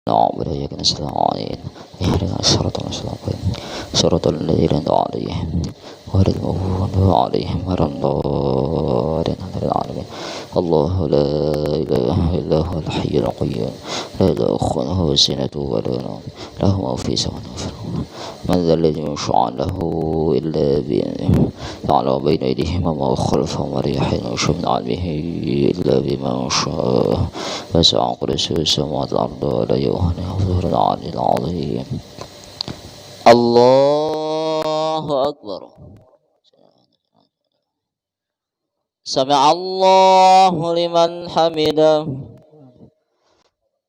نعبد وإياك نستعين اهدنا الصراط المستقيم صراط الذين أنعمت عليهم غير المغضوب عليهم ولا الضالين آمين. الله لا إله إلا هو الحي القيوم لا تأخذه سنة ولا نوم له ما في السماوات وفي الأرض من ذا الذي يشفع له إلا بإذنه يعلم بين أيديهم وما خلفهم ولا يحيطون من علمه إلا بما شاء وسع كرسيه السماوات والأرض ولا يؤهن حفظه العلي العظيم. الله أكبر. سمع الله لمن حمده.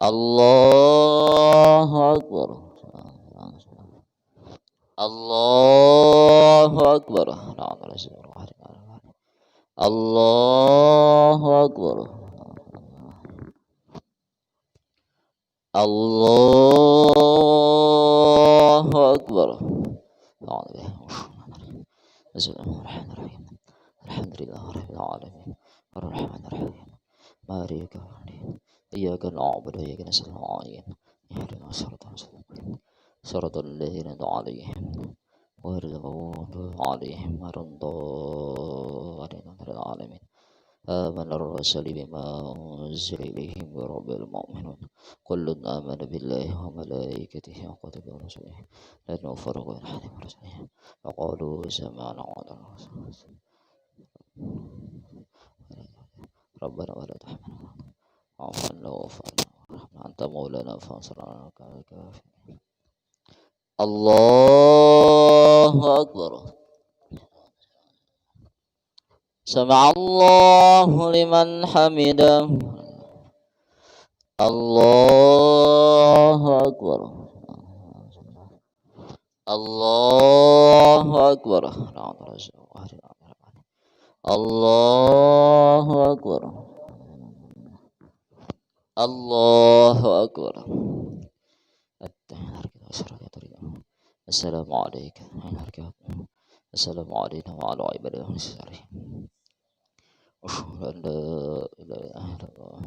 الله أكبر. الله أكبر. الله أكبر. الله أكبر. بسم الله الرحمن الرحيم الحمد لله رب العالمين الرحمن الرحيم مالك يوم الدين إياك نعبد وإياك نستعين اهدنا الصراط المستقيم صراط الذين أنعمت عليهم غير المغضوب عليهم ولا الضالين آمين. آمن الرسول بما أنزل إليه من رب المؤمنون كل آمن بالله وملائكته وكتبه ورسله لا نفرق بين أحد من رسله وقالوا سمعنا وأطعنا ربنا ولا تحملنا واعف عنا واغفر لنا وارحمنا أنت مولانا فانصرنا على القوم الكافرين. الله أكبر. سمع الله لمن حمده. الله أكبر. الله أكبر. الله أكبر. الله أكبر. السلام عليكم. السلام عليكم وعلى عباد الله الصالحين. أشهد أن لا إله إلا الله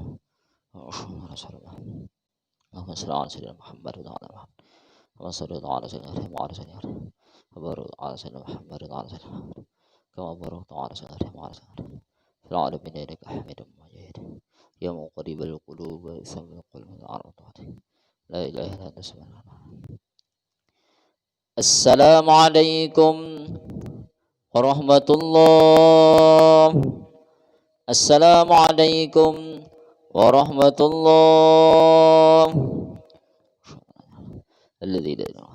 وأشهد أن رسول الله. اللهم صل على سيدنا محمد وعلى محمد كما صليت على سيدنا إبراهيم وعلى سيدنا إبراهيم وبارك على سيدنا محمد وعلى سيدنا محمد كما باركت على سيدنا إبراهيم وعلى سيدنا إبراهيم في العالمين إنك حميد مجيد يا مقلب القلوب ثبت القلوب على طاعتك لا إله إلا أنت سبحانك. السلام عليكم ورحمة الله. السلام عليكم ورحمة الله. الذي لا إله.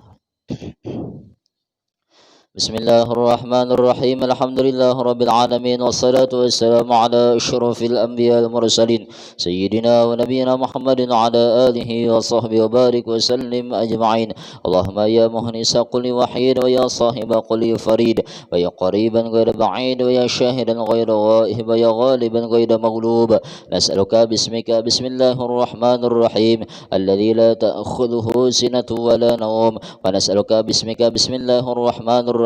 بسم الله الرحمن الرحيم الحمد لله رب العالمين والصلاة والسلام على أشرف الأنبياء المرسلين سيدنا ونبينا محمد وعلى آله وصحبه وبارك وسلم أجمعين. اللهم يا مهنس كل وحيد ويا صاحب كل فريد ويا قريبا غير بعيد ويا شاهدا غير غائب ويا غالبا غير مغلوب نسألك باسمك بسم الله الرحمن الرحيم الذي لا تأخذه سنة ولا نوم ونسألك باسمك بسم الله الرحمن الرحيم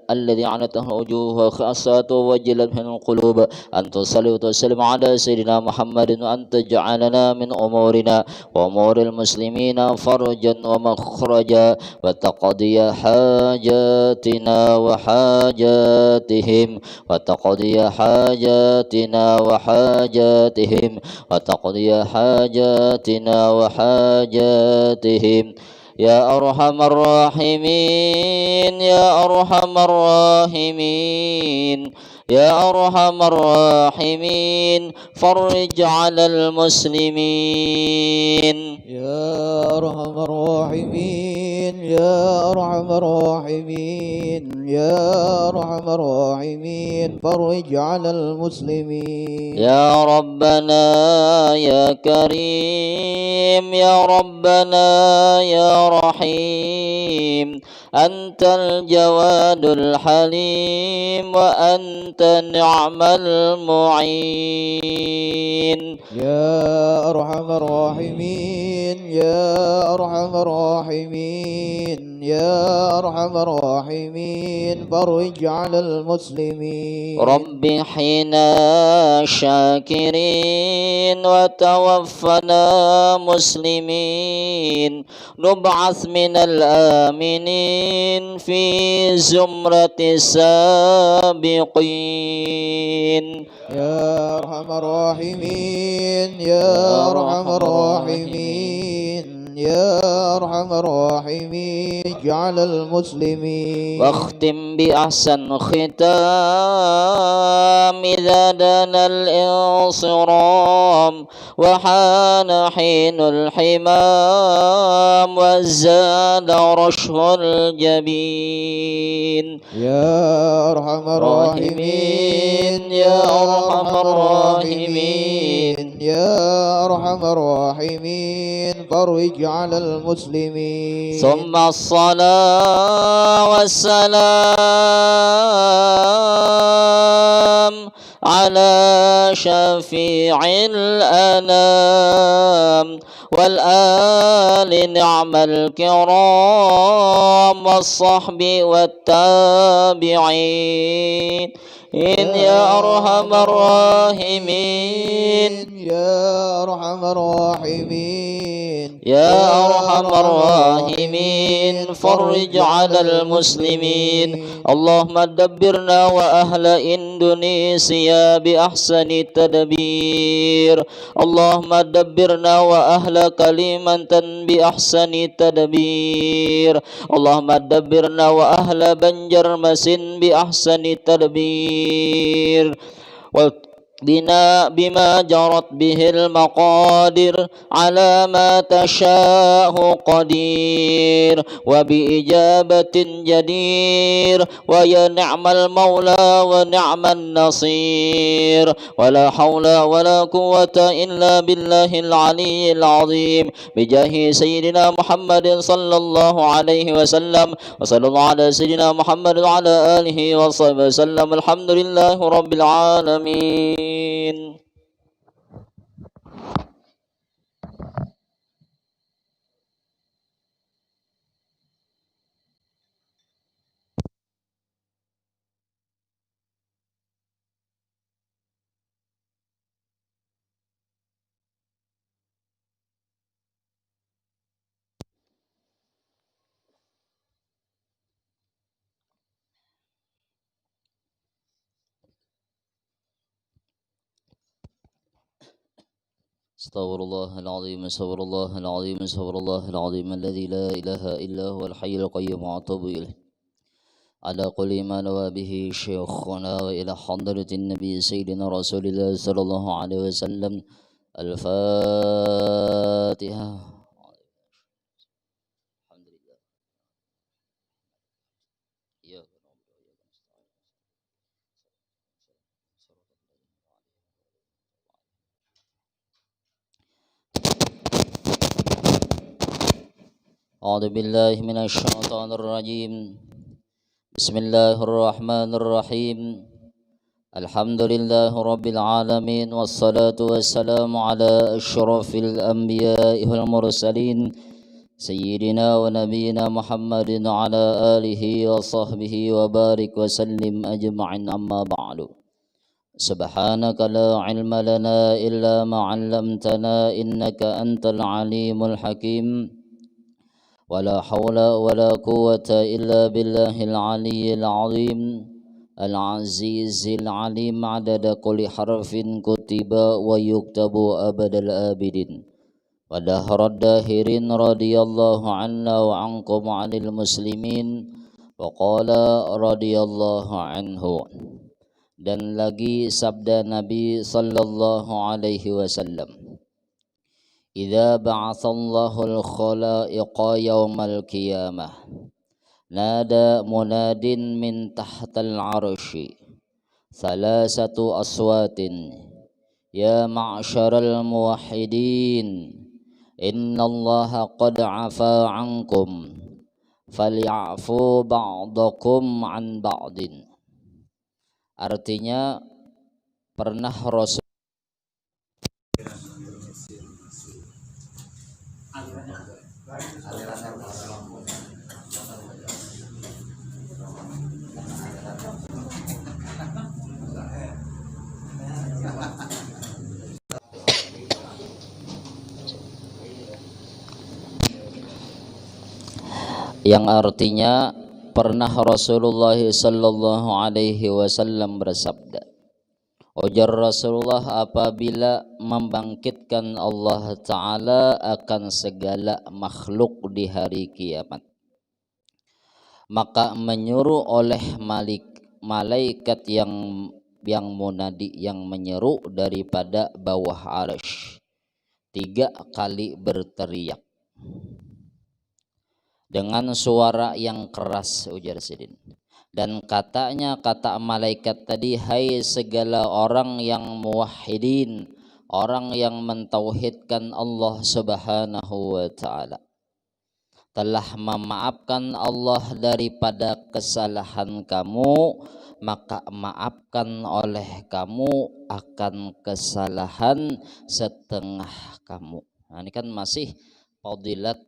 الذي عنته وجوه خاصات ووجلت من القلوب أن تصلي وتسلم على سيدنا محمد وأن تجعلنا من أمورنا وأمور المسلمين فرجا ومخرجا وتقضي حاجاتنا وحاجاتهم وتقضي حاجاتنا وحاجاتهم وتقضي حاجاتنا وحاجاتهم يا أرحم الراحمين يا أرحم الراحمين يا أرحم الراحمين فرج على المسلمين يا أرحم الراحمين يا أرحم الراحمين يا أرحم الراحمين فرج على المسلمين. يا ربنا يا كريم يا ربنا يا رحيم أنت الجواد الحليم وأنت نعم المعين. يا أرحم الراحمين يا أرحم الراحمين يا أرحم الراحمين فرج على المسلمين رب حينا شاكرين وتوفنا مسلمين نبعث من الآمنين في زمرة السابقين يا أرحم الراحمين يا أرحم الراحمين يا أرحم الراحمين اجعل المسلمين واختم بأحسن ختام إذا دنا الانصرام وحان حين الحمام وزاد رشه الجبين يا أرحم الراحمين يا أرحم الراحمين يا أرحم الراحمين فرج على المسلمين ثم الصلاة والسلام على شفيع الأنام والآل نعم الكرام والصحب والتابعين يا أرحم الراحمين يا أرحم الراحمين يا أرحم الراحمين فرج على المسلمين اللهم دبرنا وأهل إندونيسيا بأحسن التدبير اللهم دبرنا وأهل كليمنتن بأحسن التدبير اللهم دبرنا وأهل بنجرمسن بأحسن التدبير بما جرت به المقادر على ما تشاء قدير وبإجابة جدير ويا نعم المولى ونعم النصير ولا حول ولا قوة إلا بالله العلي العظيم بجاه سيدنا محمد صلى الله عليه وسلم وصلى الله على سيدنا محمد وعلى آله وصحبه وسلم الحمد لله رب العالمين. استغفر الله العظيم استغفر الله العظيم استغفر الله العظيم الذي لا إله إلا هو الحي القيوم وأتوب إليه على قل ما نوى به شيخنا وإلى حضرة النبي سيدنا رسول الله صلى الله عليه وسلم الفاتحة. أعوذ بالله من الشيطان الرجيم بسم الله الرحمن الرحيم الحمد لله رب العالمين والصلاة والسلام على أشرف الأنبياء والمرسلين سيدنا ونبينا محمد وعلى آله وصحبه وبارك وسلم أجمعين أما بعد سبحانك لا علم لنا إلا ما علمتنا إنك أنت العليم الحكيم ولا حول ولا قوة إلا بالله العلي العظيم العزيز العليم عدد كل حرف كتب ويكتب أبد الآبدين ودهر الداهرين رضي الله عنا وعنكم عن المسلمين وقال رضي الله عنه. Dan lagi sabda Nabi sallallahu alaihi wasallam, idza ba'atsallahu al-khalaiqa yaumal qiyamah nada munadin min tahtal arsy salasatu aswatin ya ma'syaral muwahhidin innallaha qad 'afa 'ankum faly'afu ba'dakum 'an ba'din. Artinya pernah Rasul Yang artinya pernah Rasulullah sallallahu alaihi wasallam bersabda, ujar Rasulullah, apabila membangkitkan Allah Ta'ala akan segala makhluk di hari kiamat, maka menyuruh oleh malaikat yang munadi, yang menyeru daripada bawah arsy, 3 kali berteriak dengan suara yang keras, ujar Sidin. Dan katanya, kata malaikat tadi, hai segala orang yang muwahhidin, orang yang mentauhidkan Allah Subhanahu wa ta'ala, telah memaafkan Allah daripada kesalahan kamu, maka maafkan oleh kamu akan kesalahan setengah kamu. Nah, ini kan masih fadilat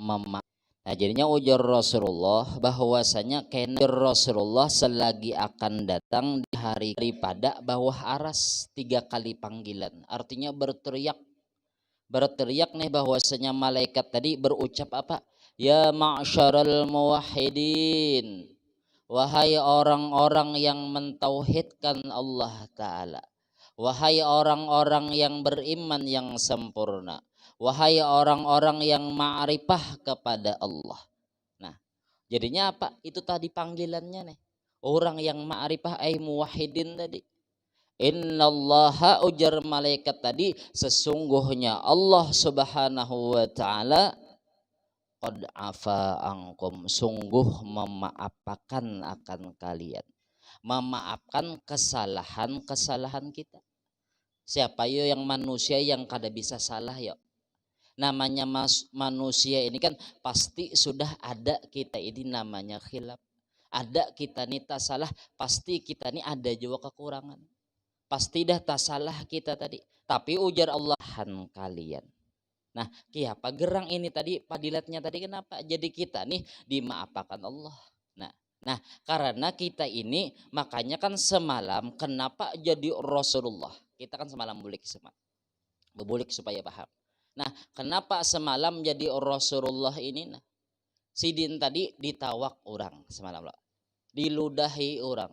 memaafkan. Nah, jadinya ujar Rasulullah bahwasanya kena Rasulullah selagi akan datang di hari daripada bawah aras 3 kali panggilan. Artinya berteriak nih bahwasanya malaikat tadi berucap apa? Ya ma'syaral muwahhidin, wahai orang-orang yang mentauhidkan Allah Ta'ala, wahai orang-orang yang beriman yang sempurna, wahai orang-orang yang ma'rifah kepada Allah. Nah, jadinya apa? Itu tadi panggilannya nih. Orang yang ma'rifah ay muwahhidin tadi. Innallaha, ujar malaikat tadi, sesungguhnya Allah Subhanahu wa ta'ala qad afa ankum, sungguh memaafkan akan kalian, memaafkan kesalahan-kesalahan kita. Siapa yo yang manusia yang kada bisa salah yo? Namanya manusia ini kan pasti sudah ada kita ini namanya khilaf. Ada kita nih tak salah, pasti kita nih ada juga kekurangan. Pasti dah tak salah kita tadi. Tapi ujar Allah, kalian. Nah, kiapa gerang ini tadi padilatnya tadi, kenapa? Jadi kita nih dimaafkan Allah. Nah, karena kita ini makanya kan semalam kenapa jadi Rasulullah? Kita kan semalam bulik supaya paham. Nah, kenapa semalam jadi Rasulullah ini? Nah, Sidin tadi ditawak orang semalam lah. Diludahi orang,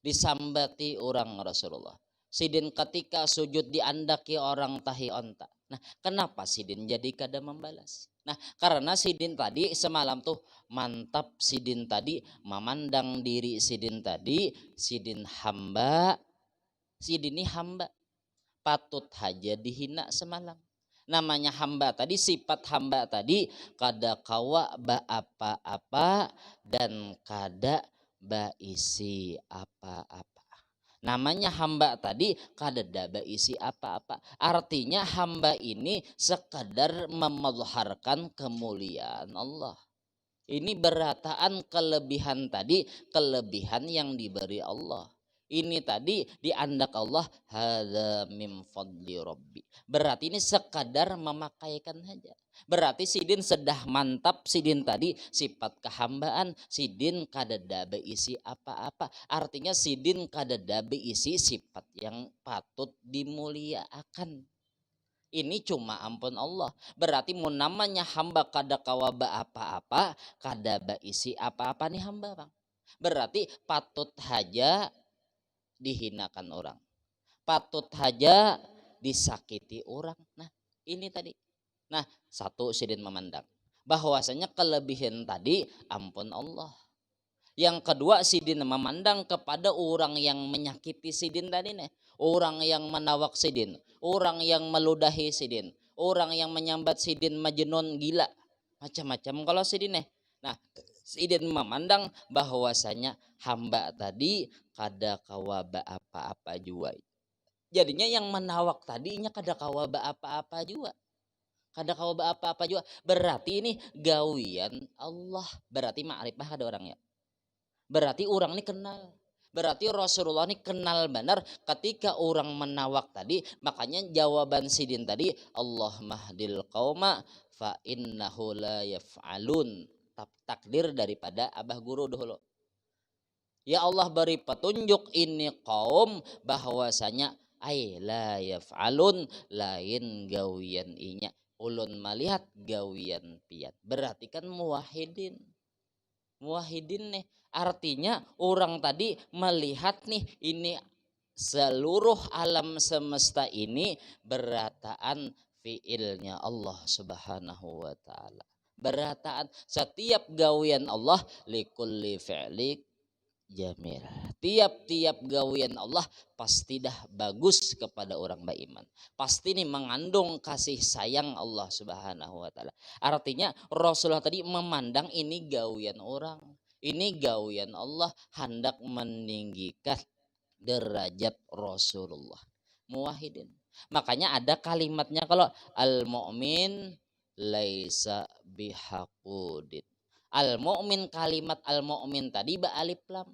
disambati orang Rasulullah. Sidin ketika sujud diandaki orang tahi onta. Nah, kenapa Sidin jadi kada membalas? Nah, karena Sidin tadi semalam tuh mantap, Sidin tadi memandang diri Sidin tadi, Sidin hamba, Sidin ini hamba, patut haja dihina semalam. Namanya hamba tadi, sifat hamba tadi kada kawa ba apa-apa dan kada ba isi apa-apa. Namanya hamba tadi kada ba isi apa-apa. Artinya hamba ini sekadar memelharkan kemuliaan Allah. Ini berataan kelebihan tadi, kelebihan yang diberi Allah. Ini tadi diandak Allah, hadza min fadli rabbi. Berarti ini sekadar memakaikan saja. Berarti Sidin sedah mantap, Sidin tadi sifat kehambaan, Sidin kada beisi apa-apa. Artinya Sidin kada beisi sifat yang patut dimuliakan. Ini cuma ampun Allah. Berarti mau namanya hamba kada kawaba apa-apa, kada beisi apa-apa nih hamba, Bang. Berarti patut haja dihinakan orang, patut haja disakiti orang. Nah, ini tadi. Nah, satu Sidin memandang bahwasanya kelebihan tadi ampun Allah. Yang kedua, Sidin memandang kepada orang yang menyakiti Sidin tadi nih, orang yang menawak Sidin, orang yang meludahi Sidin, orang yang menyambat Sidin majnun gila, macam-macam kalau Sidin nih. Nah, Sidin memandang bahwasanya hamba tadi kada kawaba apa-apa juga. Jadinya yang menawak tadinya kada kawaba apa-apa juga. Kada kawaba apa-apa juga. Berarti ini gawian Allah. Berarti ma'rifah ada orang ya. Berarti orang ini kenal. Berarti Rasulullah ini kenal benar ketika orang menawak tadi. Makanya jawaban Sidin tadi, Allah mahdil qauma fa innahu la yaf'alun. takdir daripada abah guru dulu. Ya Allah beri petunjuk ini kaum bahwasanya ay la yaf'alun lain gawian inya ulun melihat gawian piat. Berarti kan muwahhidin. Muwahhidin nih artinya orang tadi melihat nih ini seluruh alam semesta ini berataan fiilnya Allah Subhanahu wa taala. Berataan setiap gawian Allah likulli fi'li jamil. Tiap-tiap gawian Allah pasti dah bagus kepada orang beriman. Pasti ini mengandung kasih sayang Allah Subhanahu wa taala. Artinya Rasulullah tadi memandang ini gawian orang. Ini gawian Allah hendak meninggikan derajat Rasulullah. Muwahhidin. Makanya ada kalimatnya kalau al-mu'min laisa bihaqudin. Al-mu'min, kalimat al-mu'min tadi alif lam.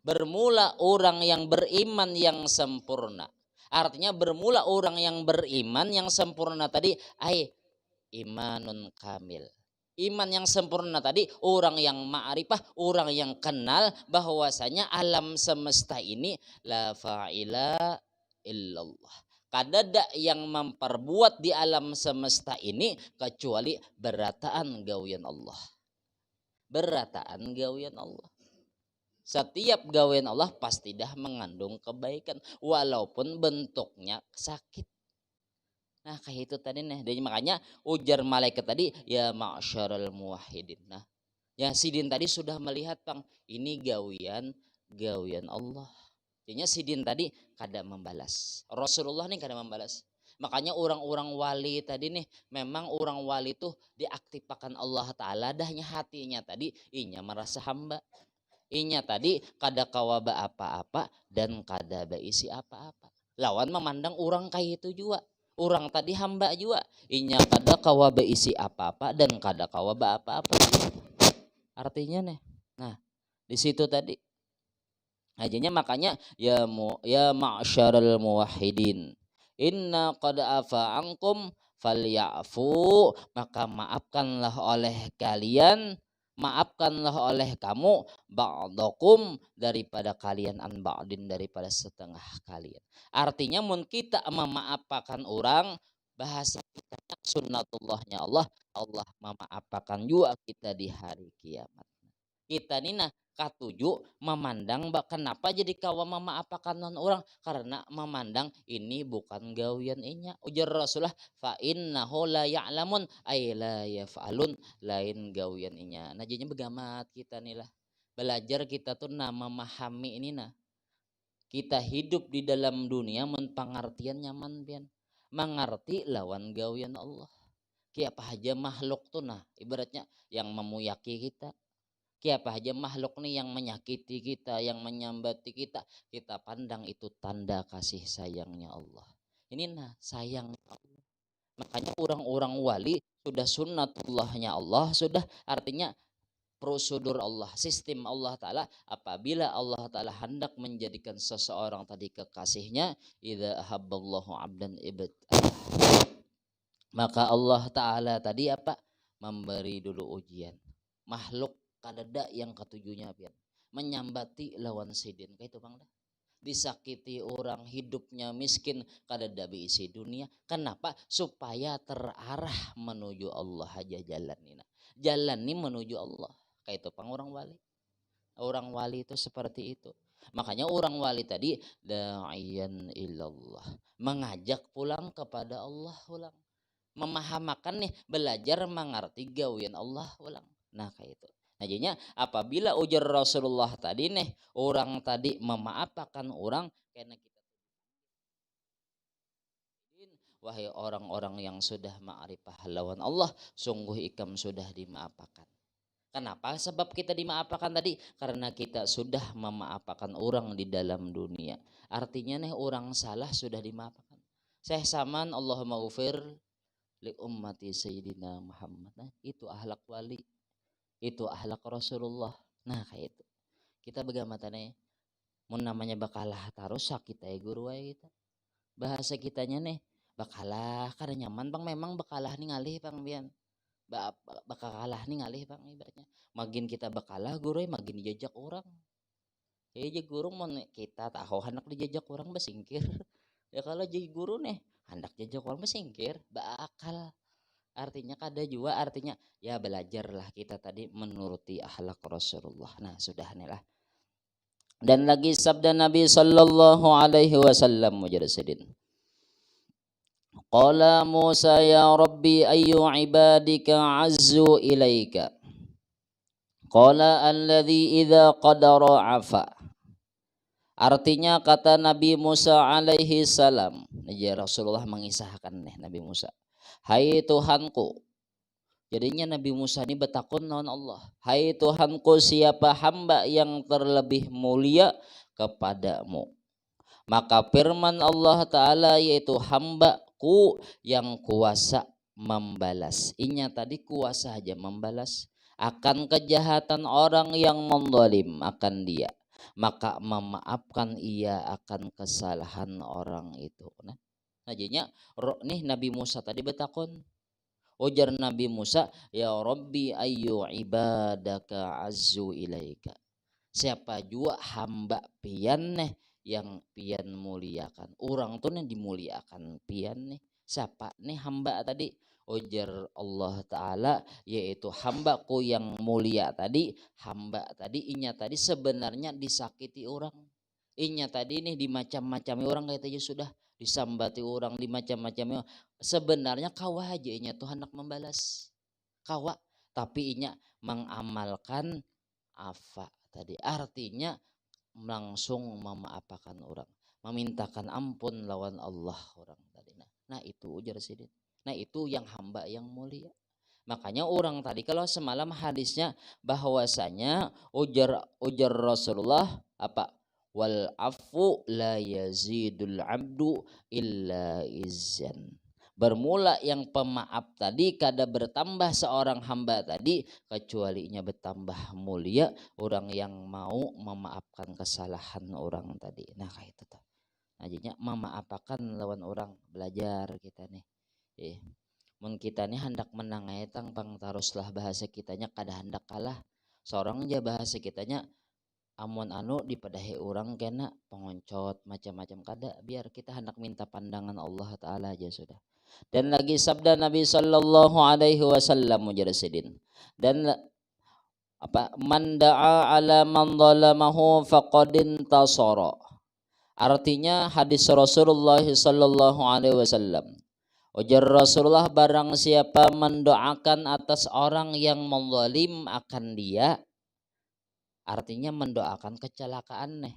Bermula orang yang beriman yang sempurna. Artinya bermula orang yang beriman yang sempurna tadi ay imanun kamil. Iman yang sempurna tadi orang yang ma'rifah, orang yang kenal bahwasanya alam semesta ini la fa'ila illallah. Kadada yang memperbuat di alam semesta ini kecuali berataan gawian Allah. Berataan gawian Allah. Setiap gawian Allah pasti dah mengandung kebaikan walaupun bentuknya sakit. Nah kayak itu tadi nih. Dan makanya ujar malaikat tadi ya ma'syarul muwahhidin. Nah ya sidin tadi sudah melihat Bang ini gawian Allah. Jadinya sidin tadi kada membalas. Rasulullah nih kada membalas. Makanya orang-orang wali tadi nih memang orang wali tuh diaktifkan Allah Ta'ala dahnya hatinya tadi inya merasa hamba. Inya tadi kada kawaba apa-apa dan kada baisi apa-apa. Lawan memandang orang kayak itu juga. Orang tadi hamba juga. Inya kada kawaba isi apa-apa dan kada kawaba apa-apa. Artinya nih. Nah di situ tadi. Akhirnya makanya ya ma'syarul muwahhidin. Inna qad afa ankum falyafu, maka maafkanlah oleh kalian, maafkanlah oleh kamu ba'dakum daripada kalian an ba'din daripada setengah kalian. Artinya mun kita memaafkan orang bahasa kita sunnatullahnya Allah, Allah memaafkan juga kita di hari kiamat. Kita nih nah katujuh memandang kenapa jadi kawa memaafkan non orang karena memandang ini bukan gawian inya. Ujar Rasulullah fa innahu la ya'lamun ay la yaf'alun lain gawian inya. Nah jadinya begamat kita nih lah belajar kita tuh nah memahami ini nah kita hidup di dalam dunia men pengertian nyaman pian mengerti lawan gawian Allah. Kiapa aja makhluk tuh nah ibaratnya yang memuyaki kita. Siapa aja makhluk nih yang menyakiti kita, yang menyambati kita, kita pandang itu tanda kasih sayangnya Allah. Ini nah sayang Allah. Makanya orang-orang wali sudah sunnatullahnya Allah, sudah artinya prosedur Allah, sistem Allah Ta'ala. Apabila Allah Ta'ala hendak menjadikan seseorang tadi kekasihnya, idza ahabballahu abdan ibtalah. Maka Allah Ta'ala tadi apa? Memberi dulu ujian. Makhluk kadada yang ketujuhnya pian menyambati lawan sidin kayak itu Bang dah. Disakiti orang hidupnya miskin kadada isi dunia. Kenapa? Supaya terarah menuju Allah aja jalan ini. Jalan ini menuju Allah. Kayak itu Bang orang wali. Orang wali itu seperti itu. Makanya orang wali tadi da'iyan ilallah, mengajak pulang kepada Allah ulang. Memahamakan nih belajar mengerti gawian Allah ulang. Nah kayak itu. Nah jadinya apabila ujar Rasulullah tadi nih orang tadi memaafkan orang karena kita wahai orang-orang yang sudah ma'rifah lawan Allah sungguh ikam sudah dimaafkan. Kenapa? Sebab kita dimaafkan tadi karena kita sudah memaafkan orang di dalam dunia. Artinya nih orang salah sudah dimaafkan. Saya saman Allahumma ghufir li ummati sayyidina Muhammad. Nah, itu ahlak wali. Itu ahlak Rasulullah. Nah kayak itu kita bagaimana mun namanya bakalah terus sakit guru kita bahasa kitanya nih bakalah karena nyaman Bang memang bakalah nih ngalih Bang Bian bakal kalah nih ngalih Bang ibaratnya. Makin kita bakalah guru makin dijajak orang. Ya jadi guru mau kita tahu hendak dijajak orang besingkir. Ya kalau jadi guru nih hendak jajak orang besingkir bakal. Artinya kada juga artinya ya belajarlah kita tadi menuruti akhlak Rasulullah. Nah sudah nih lah. Dan lagi sabda Nabi sallallahu alaihi wasallam mujarasidin. Qala Musa ya Rabbi ayyu ibadika azzu ilaika. Qala alladhi idza qadara afa. Artinya kata Nabi Musa alaihi salam. Ya Rasulullah mengisahkan nih Nabi Musa. Hai Tuhanku. Jadinya Nabi Musa ini bertakun non Allah. Hai Tuhanku siapa hamba yang terlebih mulia kepadamu. Maka firman Allah Ta'ala yaitu hambaku yang kuasa membalas. Inya tadi kuasa aja membalas akan kejahatan orang yang menzalim akan dia. Maka memaafkan ia akan kesalahan orang itu. Nah, jadinya nih Nabi Musa tadi bertakun. Ujar Nabi Musa, ya Rabbi ayyu ibadaka azzu ilaika. Siapa juga hamba pian nih yang pian muliakan. Orang tuh nih dimuliakan pian nih. Siapa nih hamba tadi? Ujar Allah Ta'ala yaitu hambaku yang mulia tadi. Hamba tadi inya tadi sebenarnya disakiti orang. Inya tadi nih dimacam-macami orang kayak tadi sudah disambati orang dimacam-macam. Sebenarnya kawa aja inya tuh hendak membalas. Kawa tapi inya mengamalkan afa tadi. Artinya langsung memaafkan orang, memintakan ampun lawan Allah orang tadi. Nah itu ujar sidin. Nah itu yang hamba yang mulia. Makanya orang tadi kalau semalam hadisnya bahwasanya ujar Rasulullah apa? Wal afu la yazidul abdu illa izzan. Bermula yang pemaaf tadi kada bertambah seorang hamba tadi kecualinya bertambah mulia orang yang mau memaafkan kesalahan orang tadi. Nah kayak itu tuh. Nah jadinya memaafkan lawan orang belajar kita nih. Mun kita nih hendak menang etang pang taruslah bahasa kitanya kada hendak kalah. Seorang aja bahasa kitanya amun anu dipadahi orang kena pengoncot macam-macam kada biar kita hendak minta pandangan Allah Ta'ala aja sudah. Dan lagi sabda Nabi sallallahu alaihi wasallam mujarasidin. Dan apa man da'a ala man zalamahu faqadin tasara. Artinya hadis Rasulullah sallallahu alaihi wasallam. Ujar Rasulullah barang siapa mendoakan atas orang yang menzalim akan dia. Artinya mendoakan kecelakaan nih.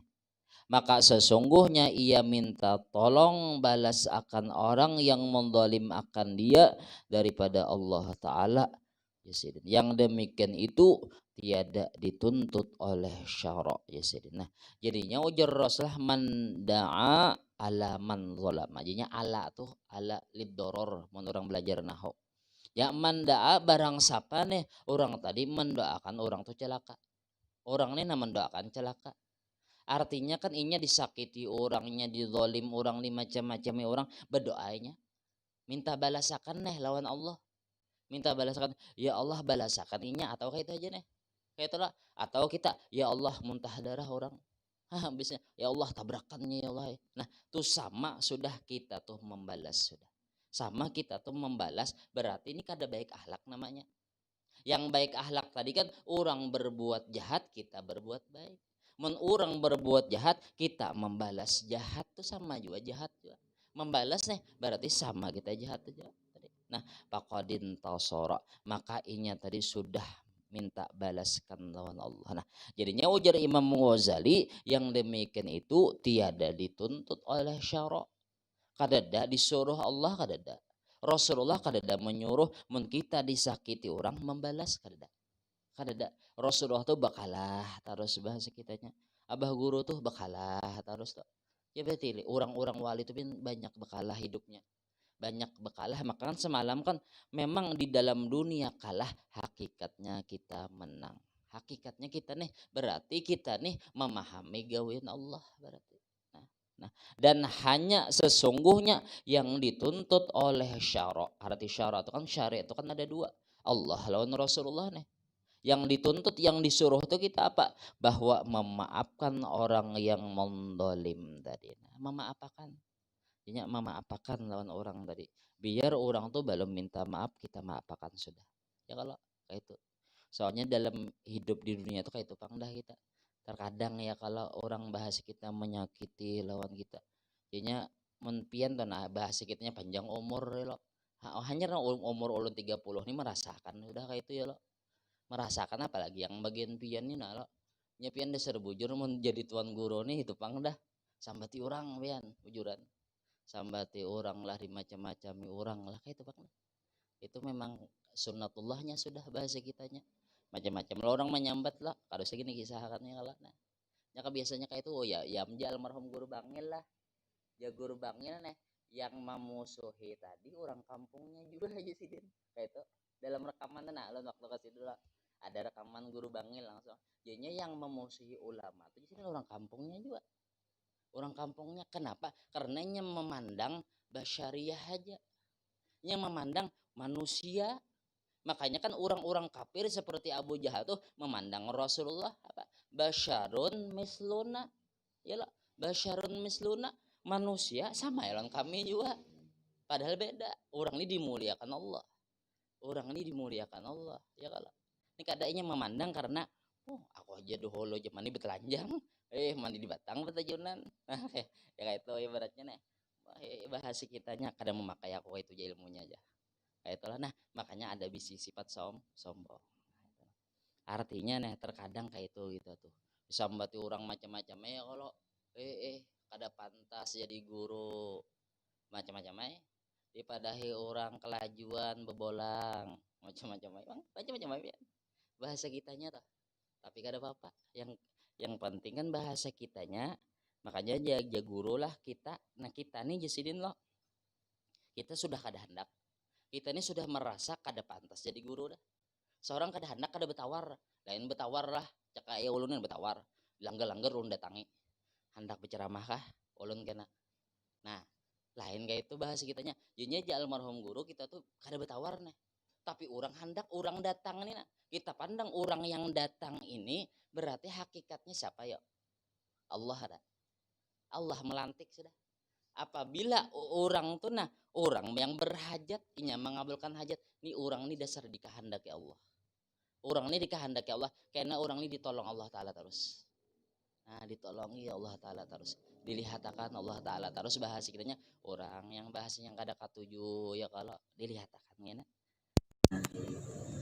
Maka sesungguhnya ia minta tolong balas akan orang yang menzalim akan dia daripada Allah Ta'ala. Yang demikian itu tiada dituntut oleh syara. Nah jadinya ujar Rasulullah man da'a ala man zalama. Jadinya ala tuh ala lidoror menurut orang belajar nahwu. Ya man da'a barang siapa nih orang tadi mendoakan orang tuh celaka. Orang ini mendoakan celaka. Artinya kan inya disakiti orangnya, dizolim orang, dimacam-macami orang, berdoanya minta balasakan nih lawan Allah. Minta balasakan, ya Allah balasakan inya atau kayak itu aja nih. Kayak itulah atau kita ya Allah muntah darah orang. Bisa ya Allah tabrakannya ya Allah. Nah, tuh sama sudah kita tuh membalas sudah. Sama kita tuh membalas berarti ini kada baik akhlak namanya. Yang baik akhlak tadi kan orang berbuat jahat kita berbuat baik. Orang berbuat jahat kita membalas jahat tuh sama juga jahat juga. Membalas nih berarti sama kita jahat juga. Nah faqadin tasara maka inya tadi sudah minta balaskan lawan Allah. Nah jadinya ujar Imam Ghazali yang demikian itu tiada dituntut oleh syara. Kadada disuruh Allah kadada. Rasulullah kadada menyuruh mun kita disakiti orang membalas kadada. Rasulullah tuh bakalah terus bahasa kitanya. Abah guru tuh bakalah terus tuh. Ya berarti orang-orang wali itu banyak bakalah hidupnya. Banyak bakalah maka kan semalam kan memang di dalam dunia kalah hakikatnya kita menang. Hakikatnya kita nih berarti kita nih memahami gawean Allah berarti. Nah, dan hanya sesungguhnya yang dituntut oleh syara. Arti syara itu kan syariat itu kan ada dua. Allah lawan Rasulullah nih. Yang dituntut, yang disuruh tuh kita apa? Bahwa memaafkan orang yang mendolim tadi. Memaafkan. Intinya memaafkan lawan orang tadi. Biar orang tuh belum minta maaf, kita maafkan sudah. Ya kalau kayak itu. Soalnya dalam hidup di dunia itu kayak itu pangdah kita. Terkadang ya kalau orang bahasa kita menyakiti lawan kita. Jadinya menpian tuh nah bahasa kitanya panjang umur ya lo. Hanya umur ulun 30 ini merasakan udah kayak itu ya lo. Merasakan apalagi yang bagian pian ini nah lo nyepian dasar bujur menjadi tuan guru nih itu pang dah sambati orang pian bujuran sambati orang lah di macam-macam orang lah kayak itu pang itu memang sunnatullahnya sudah bahasa kitanya macam-macam lo orang menyambat lah kalau segini kisahkannya kalau nah ya biasanya kayak itu oh ya amja almarhum guru bangil lah ya guru bangil nih yang memusuhi tadi orang kampungnya juga aja sih Din kayak itu dalam rekaman nah lo waktu kasih dulu ada rekaman guru bangil langsung jadinya yang memusuhi ulama itu jadi orang kampungnya juga orang kampungnya kenapa karenanya memandang basyariah aja yang memandang manusia makanya kan orang-orang kafir seperti Abu Jahal tuh memandang Rasulullah apa basyarun misluna ya lah basyarun misluna manusia sama ya kami juga padahal beda orang ini dimuliakan Allah orang ini dimuliakan Allah ya kalau ini kadangnya memandang karena aku aja dulu zaman ini betelanjang mandi di batang betajunan nah ya kayak itu ibaratnya nih bahasa kitanya kadang memakai aku itu aja ilmunya aja kayak itulah nah makanya ada bisi sifat sombong artinya nih terkadang kayak itu gitu tuh disambati orang macam-macam ya kalau kada pantas jadi guru macam-macam dipadahi orang kelajuan bebolang macam-macam ya bahasa kitanya toh tapi kada apa-apa yang penting kan bahasa kitanya makanya jaga guru lah kita nah kita nih jasidin loh kita sudah kada hendak kita ini sudah merasa kada pantas jadi guru dah seorang kada hendak kada betawar lain betawar lah cakap ya ulun betawar langgar-langgar ulun datangi hendak berceramah kah ulun kena nah lain kayak itu bahasa kitanya jadinya almarhum guru kita tuh kada betawar nih tapi orang hendak orang datang nih nah kita pandang orang yang datang ini berarti hakikatnya siapa ya Allah ada Allah melantik sudah apabila orang tuh nah orang yang berhajat ini mengabulkan hajat nih orang ini dasar dikehendaki Allah orang ini dikehendaki Allah karena orang ini ditolong Allah Ta'ala terus nah ditolongi Allah Ta'ala terus dilihatakan Allah Ta'ala terus bahasa kitanya orang yang bahasanya kada katuju ya kalau dilihatakan ya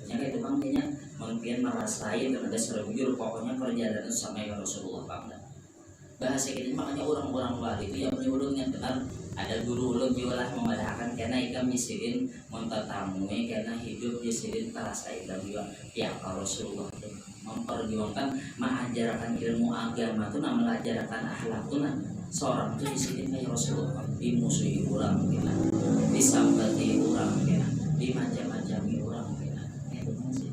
yang itu makanya mungkin merasain dan ada serabujur pokoknya perjalanan sama yang Rasulullah bangga bahasa kita makanya orang-orang luar itu yang ulun yang dengar ada guru ulun juga lah memadahkan karena ikam nyisirin montatamu karena hidup nyisirin terasa ikam juga ya Rasulullah itu memperjuangkan mengajarkan ilmu agama itu nama mengajarkan akhlak itu nah seorang itu nyisirin kayak Rasulullah dimusuhi orang kena disambati orang kena dimacam-macami orang kena itu masih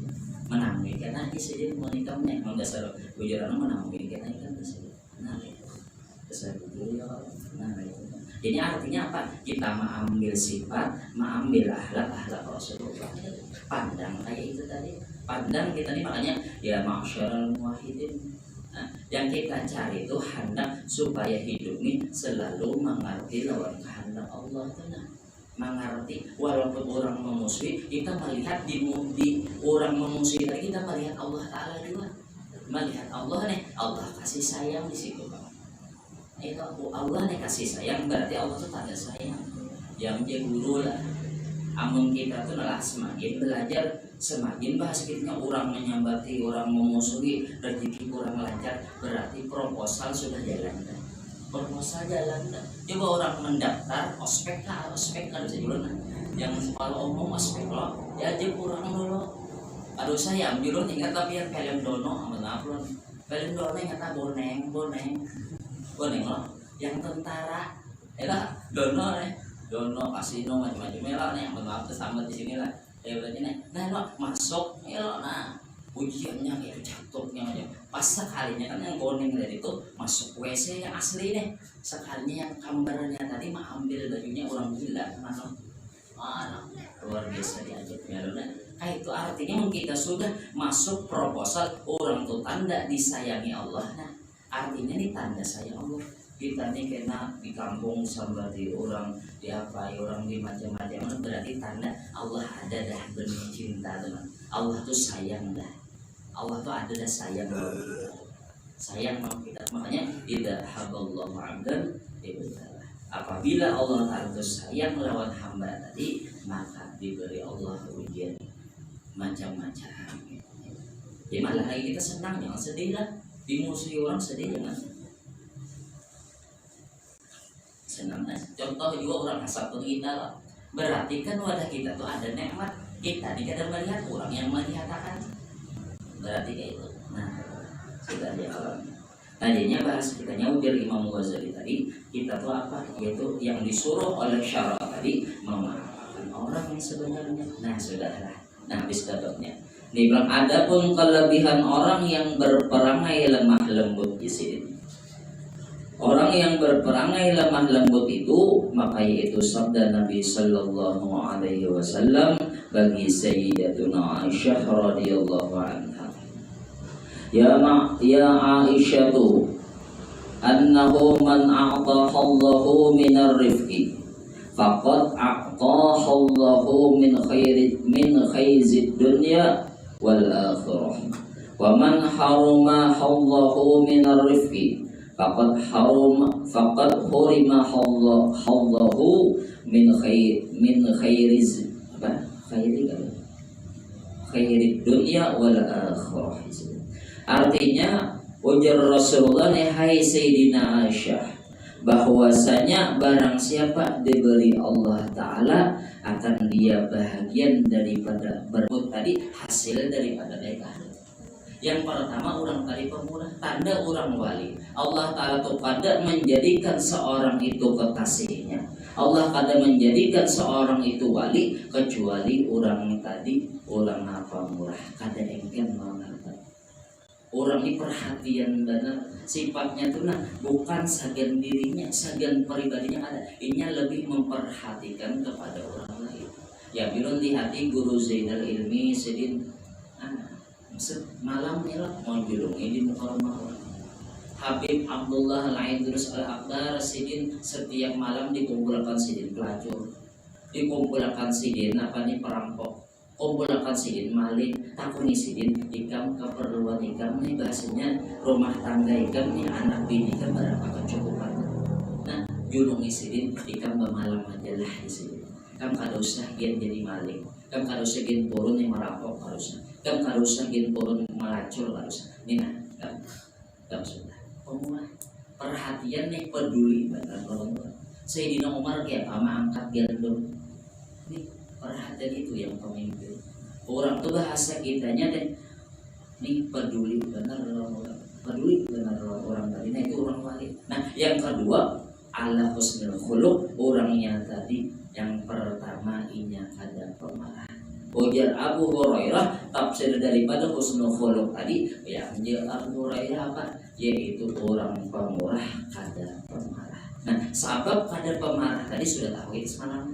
menangis karena nyisirin monikamnya mau dasar bujuran menangis karena ikan tersebut nah jadi artinya apa? Kita mengambil sifat, mengambil akhlak Rasulullah. Pandang kayak itu tadi. Pandang kita nih makanya ya ma'syarul muwahhidin. Nah, yang kita cari itu hendak supaya hidup ini selalu mengerti lawan kehendak Allah itu nah. Mengerti walaupun orang memusuhi kita melihat di orang memusuhi tadi kita melihat Allah Ta'ala juga. Melihat Allah nih, Allah kasih sayang di situ Bang. Itu Allah nih kasih sayang berarti Allah tuh tak ada sayang yang dia guru lah amun kita tuh adalah semakin belajar semakin bahasa kita orang menyambati orang memusuhi rezeki kurang lancar berarti proposal sudah jalan proposal jalan coba orang mendaftar ospek harus dulu yang kalau umum ospek loh ya aja kurang dulu aduh saya ambil ingat tapi yang film dono maaf loh film dono ingat boneng loh yang tentara dono kasino macam-macam lah nih maaf sama di sini lah berarti nih nah lo masuk nah ujiannya kayak jatuhnya aja pas sekalinya kan yang boneng dari itu masuk WC yang asli nih sekalinya yang gambarnya tadi mah ambil bajunya orang gila mana luar biasa diajak ya lo kayak itu artinya kita sudah masuk proposal orang tuh tanda disayangi Allah. Nah, artinya ini tanda sayang Allah. Kita nih kena di kampung sambati orang, diapai orang di macam-macam, berarti tanda Allah ada dah benih cinta teman. Allah tuh sayang dah. Allah tuh ada dah sayang sama kita. Sayang sama kita. Makanya idza haballahu 'abdan ibtalah. Apabila Allah Ta'ala sayang melawan hamba tadi, maka diberi Allah ujian macam-macam. Ya malah lagi kita senang, jangan sedih lah. Dimusuhi orang sedih jangan. Senang lah. Contoh juga orang hasad kita lah. Berarti kan wadah kita tuh ada nikmat. Kita nih kadang melihat orang yang melihatkan. Berarti kayak itu. Nah, sudah dia alami. Tadinya bahas kitanya ujar Imam Ghazali tadi, kita tuh apa? Yaitu yang disuruh oleh syara tadi memaafkan orang yang sebenarnya. Nah, sudahlah. Nah, habis dapatnya. Nih bilang ada pun kelebihan orang yang berperangai lemah lembut di sini. Orang yang berperangai lemah lembut itu, maka yaitu sabda Nabi Sallallahu Alaihi Wasallam bagi Sayyidatuna Aisyah radhiyallahu anha. Ya Aisyah tu, annahu man a'taha Allahu minar rifqi, faqad a'taha Allahu min khayzid dunya wal akhirah. Wa man harama Allahu minar rifqi, faqad hurima Allahu min khairid dunya wal akhirah. Artinya ujar Rasulullah hai Sayyidina Aisyah, bahwasanya barang siapa diberi Allah Ta'ala akan dia bahagian daripada berbut tadi, hasil daripada mereka. Yang pertama orang tadi pemurah, tanda orang wali. Allah Ta'ala tuh pada menjadikan seorang itu kekasihnya. Allah pada menjadikan seorang itu wali, kecuali orang tadi orang apa murah, kada engken banget. Orang ini perhatian benar, sifatnya tuh nah bukan sagan dirinya, sagan pribadinya ada. Ini lebih memperhatikan kepada orang lain. Ya bilun di hati Guru Zainal Ilmi sedin malam nih lah mau julungi di muka rumah orang. Habib Abdullah Al-Aidrus Al-Aqdar sidin setiap malam dikumpulkan sidin pelacur, dikumpulkan sidin apa nih perampok, kumpulkan sidin maling, takuni sidin ikam keperluan ikam nih bahasanya rumah tangga ikam nih anak bini kan berapa kecukupan. Nah julungi sidin ikam bermalam aja lah di sidin. Kam kada usah gian jadi maling, kam kada usah gian turun yang merampok harusnya, kam kada usah gian turun melacur harusnya. Ini nah kam sudah. Pemurah, perhatian nih peduli banget orang tua. Sayyidina Umar kayak ama angkat gandum. Nih perhatian itu yang pemimpin. Orang tuh bahasa kitanya deh. Nih peduli benar orang, peduli benar orang tadi. Nah itu orang wali. Nah yang kedua ala husnul khuluq, orangnya tadi yang pertama inya ada pemarah. Ujar Abu Hurairah tafsir daripada husnul khuluq tadi yang Abu Hurairah apa? Yaitu orang pemurah kada pemarah. Nah, sebab kada pemarah tadi sudah tahu itu semalam.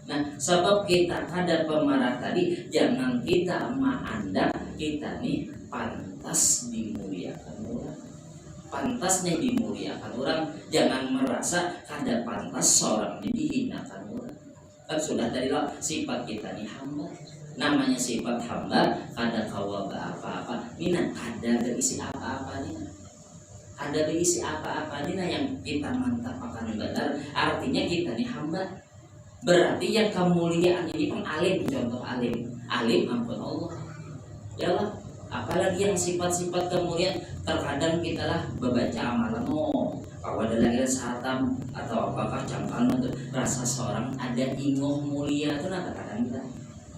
Nah, sebab kita kada pemarah tadi jangan kita mengandang kita nih pantas dimuliakan orang. Pantas nih dimuliakan orang, jangan merasa kada pantas seorang ini dihinakan orang. Kan sudah tadi lah sifat kita nih hamba. Namanya sifat hamba kada kawaba apa-apa. Mina kada berisi apa-apa nih. Ada berisi apa-apa nih yang kita mantap akan benar. Artinya kita nih hamba. Berarti yang kemuliaan ini pun alim, contoh alim. Alim ampun Allah. Ya lah. Apalagi yang sifat-sifat kemuliaan terkadang kita lah membaca amalan kalau ada lagi sahatam atau apakah cangkal untuk rasa seorang ada inguh mulia itu nah kadang kita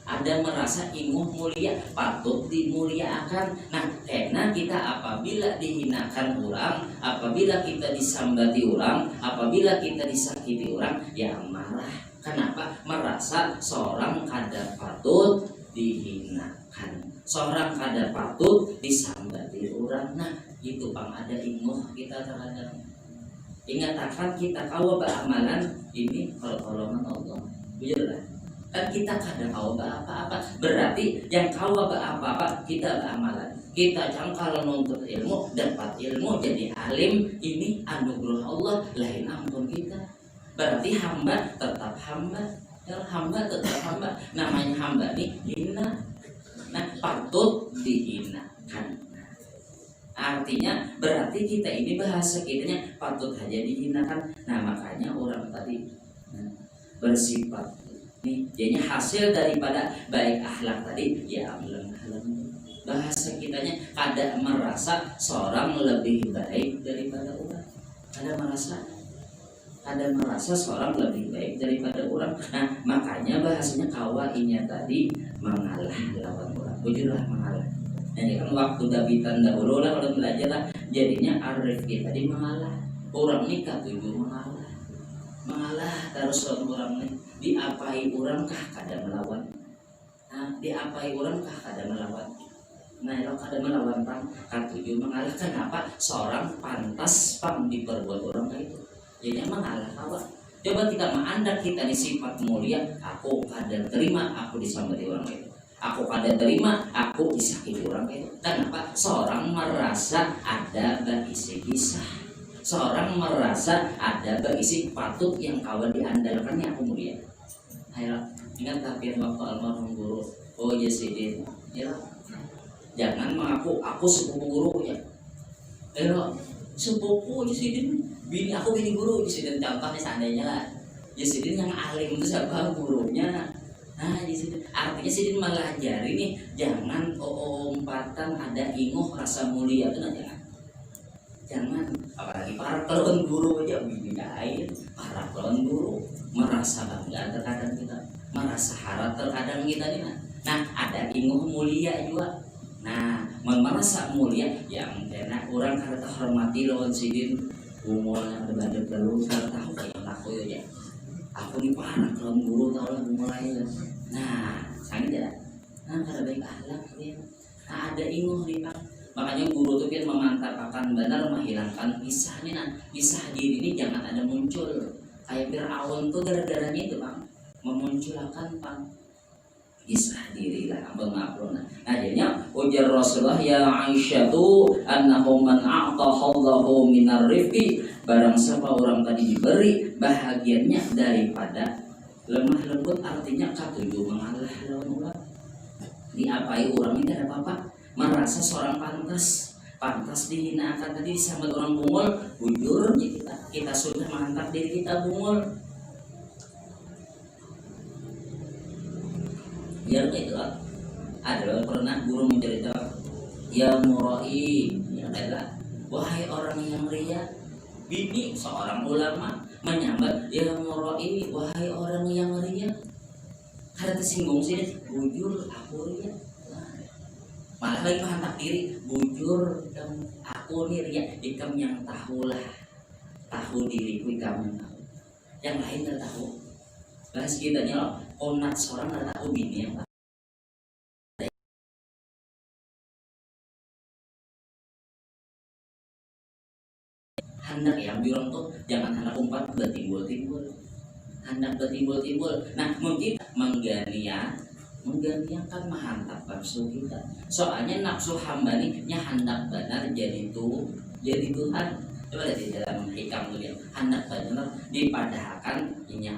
ada merasa inguh mulia patut dimuliakan. Nah karena kita apabila dihinakan orang, apabila kita disambati orang, apabila kita disakiti orang, ya marah. Kenapa? Merasa seorang kada patut dihinakan, seorang kada patut disambati orang. Nah itu bang ada inguh kita terhadap. Ingat akan kita kalau beramalan ini pertolongan Allah. Bujurlah. Kan kita kadang kau apa-apa, berarti yang kau apa-apa kita beramalan. Kita jangkal menuntut ilmu, dapat ilmu, jadi alim, ini anugerah Allah, lain ampun kita. Berarti hamba tetap hamba, ya, hamba tetap hamba. Namanya hamba ini hina, nah patut dihinakan. Artinya berarti kita ini bahasa kitanya patut aja dihinakan. Nah makanya orang tadi bersifat nih, jadinya hasil daripada baik akhlak tadi ya alam bahasa kitanya kada merasa seorang lebih baik daripada orang, ada merasa seorang lebih baik daripada orang. Nah makanya bahasanya kawainya tadi mengalah lawan orang, bujurlah mengalah. Jadi kan waktu dabitan dahulu lah kalau belajar lah, jadinya arif kita tadi mengalah. Orang nikah tujuh mengalah terus orang nih diapai orang kah kada melawan. Nah diapai orang kah kada melawan. Nah kalau kada melawan pang katujuh mengalah. Kenapa? Seorang pantas pang diperbuat orang kayak itu. Jadi mengalah kawan. Coba kita mengandak kita di sifat mulia. Aku kada terima aku disambati orang kayak itu. Aku kada terima aku disakiti orang kayak itu. Kenapa? Seorang merasa ada berisi kisah. Seorang merasa ada berisi patut yang kawan diandalkannya aku mulia. Ayo ingat tapi waktu almarhum guru oh Yesidin ya jangan mengaku aku sepupu guru ya. Sepupu Yesidin bini aku bini guru Yesidin, contohnya seandainya lah Yesidin yang alim itu siapa gurunya. Nah Yesidin artinya Yesidin melajari nih jangan umpatan ada inguh rasa mulia itu jangan apalagi para calon guru aja bidain para calon guru merasa bangga terkadang kita merasa harap terkadang kita nih. Nah ada inguh mulia juga. Nah merasa mulia yang enak orang kada hormati lawan sidin umurnya berbanding lalu saya tahu kayak aku ya aku nih para calon guru tahu lah mulai. Nah sangat tidak nah kada baik akhlak ya. Nah ada inguh nih Pak. Makanya guru itu kan memantapkan benar menghilangkan kisah nih. Nah kisah diri ini jangan ada muncul kayak Fir'aun tuh gara-garanya itu Bang memunculkan Bang kisah diri lah abang maaflona. Nah jadinya ujar Rasulullah ya Aisyah tu annahu man a'tahallahu minar rifqi, barang siapa orang tadi diberi bahagiannya daripada lemah lembut, artinya katujuh mengalah lawan orang. Diapai orang ini ada apa-apa merasa seorang pantas dihinakan tadi sama orang bungul bujur kita sudah mantap diri kita bungul ya itu lah. Ada pernah guru mencerita ya murai ya adalah wahai orang yang ria. Bini seorang ulama menyambat ya murai wahai orang yang ria. Ada tersinggung sini bujur aku ria. Malah lagi mantap diri bujur aku nih ria ikam yang tahulah tahu diriku ikam yang lain tidak tahu. Bahas kita nya onat seorang tidak tahu bini yang hendak yang bilang tuh jangan hendak umpat bertimbul-timbul hendak bertimbul-timbul. Nah mungkin mengganiakan menghantam nafsu kita. Soalnya nafsu hamba ini hendak benar jadi Tuhan. Coba lihat di dalam hikam tuh ya hendak benar dipadahkan ini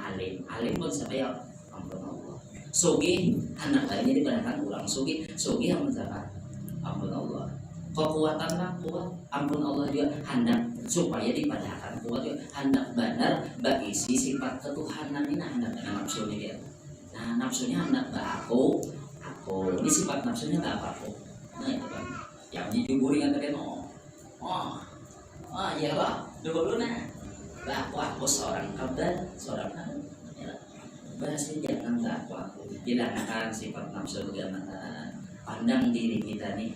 alim pun sampai ya ampun Allah. Sugi hendak benar dipadahkan ulang sugi yang mencapai ampun Allah. Kekuatan lah kuat ampun Allah juga hendak supaya dipadahkan kuat juga hendak benar berisi sifat ketuhanan ini hendak benar nafsu ini dia. Nah nafsunya hendak aku ini sifat nafsunya tak aku. Nah itu kan yang dijuburi kan tadi ya Pak dulu nah aku seorang kabar seorang ya. Bahasnya jangan aku hilangkan sifat nafsu jangan pandang diri kita nih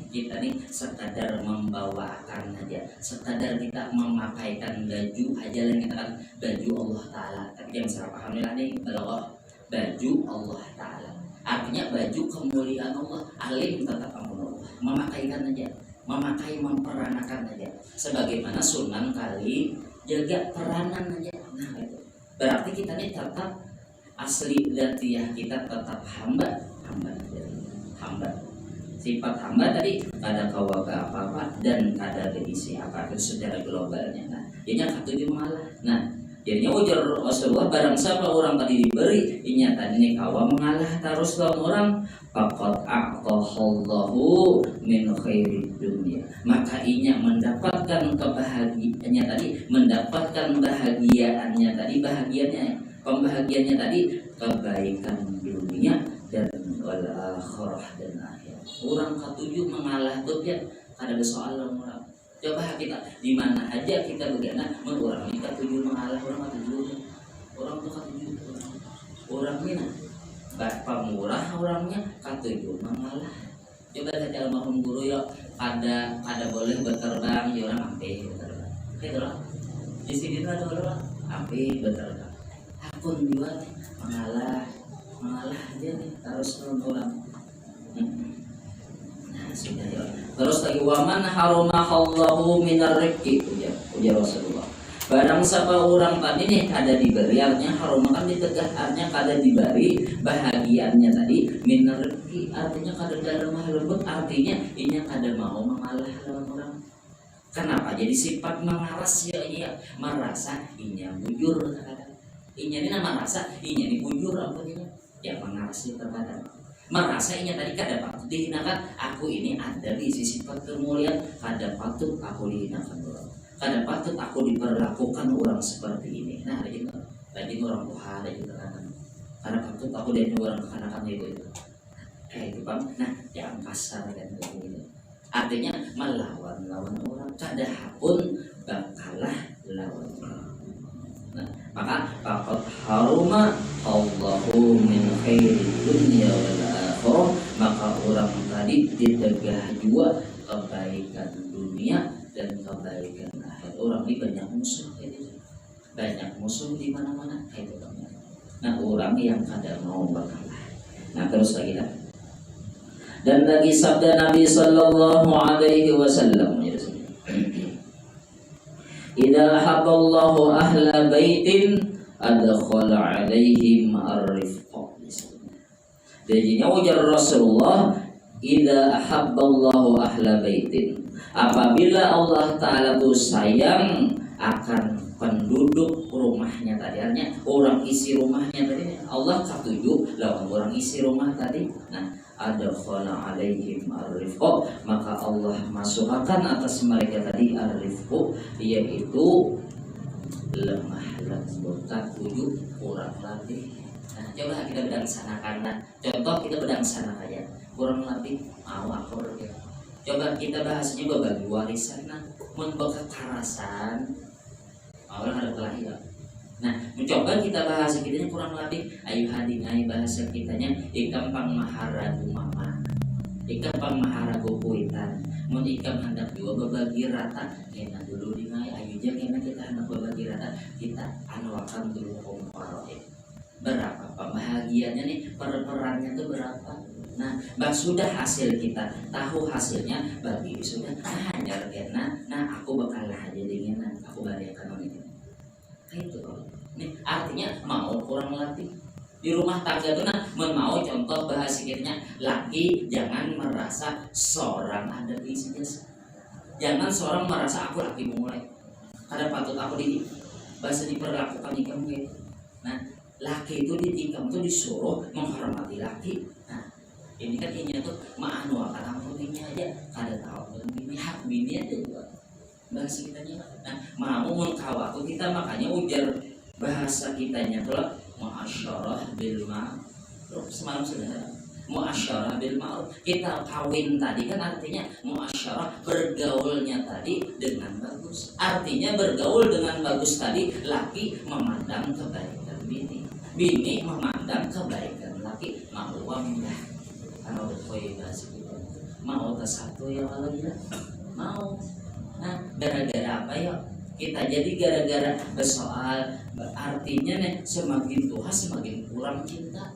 sekadar membawakan aja sekadar kita memakaikan baju aja lah kita kan baju Allah Ta'ala. Tapi yang saya paham nih bahwa baju Allah Ta'ala artinya baju kemuliaan Allah. Alim tetap ampun Allah memakaikan aja memperanakan aja sebagaimana Sunan Kali jaga peranan aja. Nah itu berarti kita nih tetap asli dzatiyah kita tetap hamba. Sifat hamba tadi kada kawa ke apa-apa dan kada berisi apa itu secara globalnya. Nah, jadinya katuju mengalah. Nah, jadinya ujar Rasulullah barang siapa orang tadi diberi inya tadi kawa mengalah terus lawan orang faqad a'tahallahu min khairid dunya. Maka inya mendapatkan kebahagiaannya tadi, mendapatkan bahagiaannya tadi, pembahagiannya tadi kebaikan dunia dan wal akhirah dan akhirat. Orang ketujuh mengalah tuh ya ada soalan orang. Coba kita di mana aja kita bagaimana orang ini ketujuh mengalah orang ketujuh orang tuh ketujuh orang ini bapak murah orangnya ketujuh mengalah. Coba kita almarhum guru ya ada boleh berterbang ya orang ampe berterbang. Gitu loh. Di sini tuh ada orang ampe berterbang. Akun juga mengalah aja nih harus orang. Nah, sudah ya. Terus lagi waman harumahallahu minar rizqi ujar Rasulullah. Barang siapa orang tadi nih ada diberi artinya harum kan ditegah artinya kada diberi bahagiannya tadi minar rizqi artinya kada dalam lembut artinya inya kada mau mengalah lawan orang. Kenapa? Jadi sifat mengaras ya iya merasa inya bujur kadang. Inya ini nama rasa inya ini bujur apa ini? Ya mengaras itu kadang. Merasa inya tadi kada patut dihinakan. Aku ini ada di sisi sifat kemuliaan. Kada patut aku dihinakan orang. Kada patut aku diperlakukan orang seperti ini. Nah, lagi orang Tuhan ada juga kan. Kada patut aku dari orang kekanakan itu. Itu bang. Nah, yang kasar dan begitu. Artinya melawan orang. Kada pun bakalah lawan orang. Nah, maka faqad haruma Allahu min khairid dunya wal akhirah, maka orang tadi ditegah juga kebaikan dunia dan kebaikan akhirat. Orang ini banyak musuh banyak musuh di mana-mana itu. Nah, orang yang kada mau bakalah. Nah, terus lagi dah. Dan lagi sabda Nabi sallallahu alaihi wasallam Idza haballahu ahla baitin adkhala alaihim ar-rifqa. Jadinya ujar Rasulullah idza haballahu ahla baitin, apabila Allah taala tuh sayang akan penduduk rumahnya tadi, artinya orang isi rumahnya tadi Allah ketujuh lawan orang isi rumah tadi. Nah, adkhala alaihim ar-rifqa, maka Allah masukkan atas mereka tadi ar-rifqa, yaitu lemah lembut ketujuh kurang lebih. Nah, coba kita bedangsanakan. Nah, contoh kita bedangsanakan aja kurang lebih mau akur ya. Coba kita bahas juga bagi warisan. Nah, mun kekerasan orang ada kelahiran. Nah, mencoba kita bahasa kitanya kurang lebih ayu hadinai bahasa kitanya ikam pang maharagu mama, ikam pang maharagu kuitan, mun ikam hendak juga berbagi rata, kena dulu dingai ayu aja kena kita hendak berbagi rata, kita anuakan dulu komparoi. Berapa pembahagiannya nih, perannya tuh berapa? Nah, sudah hasil kita tahu hasilnya bagi sudah hanya kena. Nah, aku bakal aja dengan aku balikan ini. Itu nih artinya mau kurang lebih di rumah tangga tuh nah mau contoh bahasanya laki jangan merasa seorang ada di sini, jangan seorang merasa aku laki mulai kada patut aku di bahasa diperlakukan ikam gitu. Nah, laki itu ikam tuh disuruh menghormati laki. Nah, ini kan ini tuh maanuakan ampuninya aja kada tahu ini hak bini aja juga bahasa kitanya. Nah, mau mengkawaku kita makanya ujar bahasa kitanya tuh muasyarah bil ma'ruf. Semalam sudah muasyarah bil ma'ruf. Kita kawin tadi kan artinya muasyarah bergaulnya tadi dengan bagus. Artinya bergaul dengan bagus tadi laki memandang kebaikan bini, bini memandang kebaikan laki. Mau enggak? Kalau bahasa kita mau satu ya kalau tidak mau. Nah, gara-gara apa ya? Kita jadi gara-gara bersoal artinya nih semakin tua semakin kurang cinta.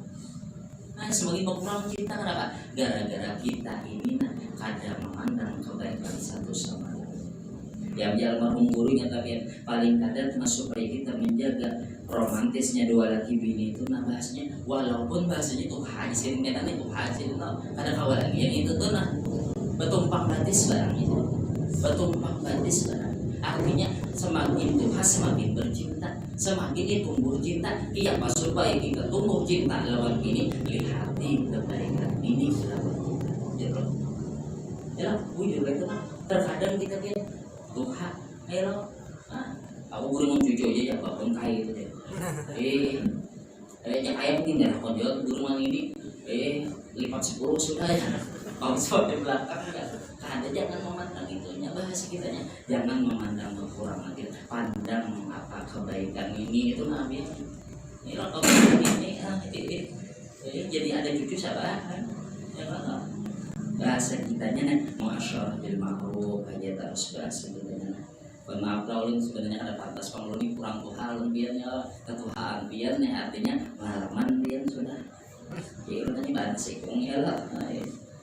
Nah, semakin berkurang cinta kenapa? Gara-gara kita ini nah kada memandang kebaikan satu sama lain. Yang almarhum guru yang tapi paling kadang supaya kita menjaga romantisnya dua laki bini itu, nah bahasanya walaupun bahasanya tuh hasil medan itu hasil ada kawan lagi yang itu tuh nah betumpang batis barang itu, betumpang batis barang. Artinya semakin Tuhan semakin bercinta, semakin dia tumbuh cinta. Iya pas supaya kita tumbuh cinta lawan ini, lihati kebaikan ini lawan kita. Ya, wujud itu kan terkadang kita lihat Tuhan, ayo aku guru mau cucu aja ya apapun kaya itu deh. Yang kaya mungkin ya kalau jual guru mang ini, lipat 10 sudah ya. Kalau di belakang ya, ada jangan memandang itunya bahasa kitanya, jangan memandang kekurangan kita, pandang apa kebaikan ini itu nabi. Ini kalau ini jadi ada cucu sabar kan? Ya kan? Bahasa kitanya nih masyaallah bil ma'ruf aja terus bahasa kitanya. Maaf laulin sebenarnya ada batas pengeluni kurang tuhan biarnya ketuhaan biarnya artinya malaman biar sudah. Ya udah tadi bahasa ikungnya lah.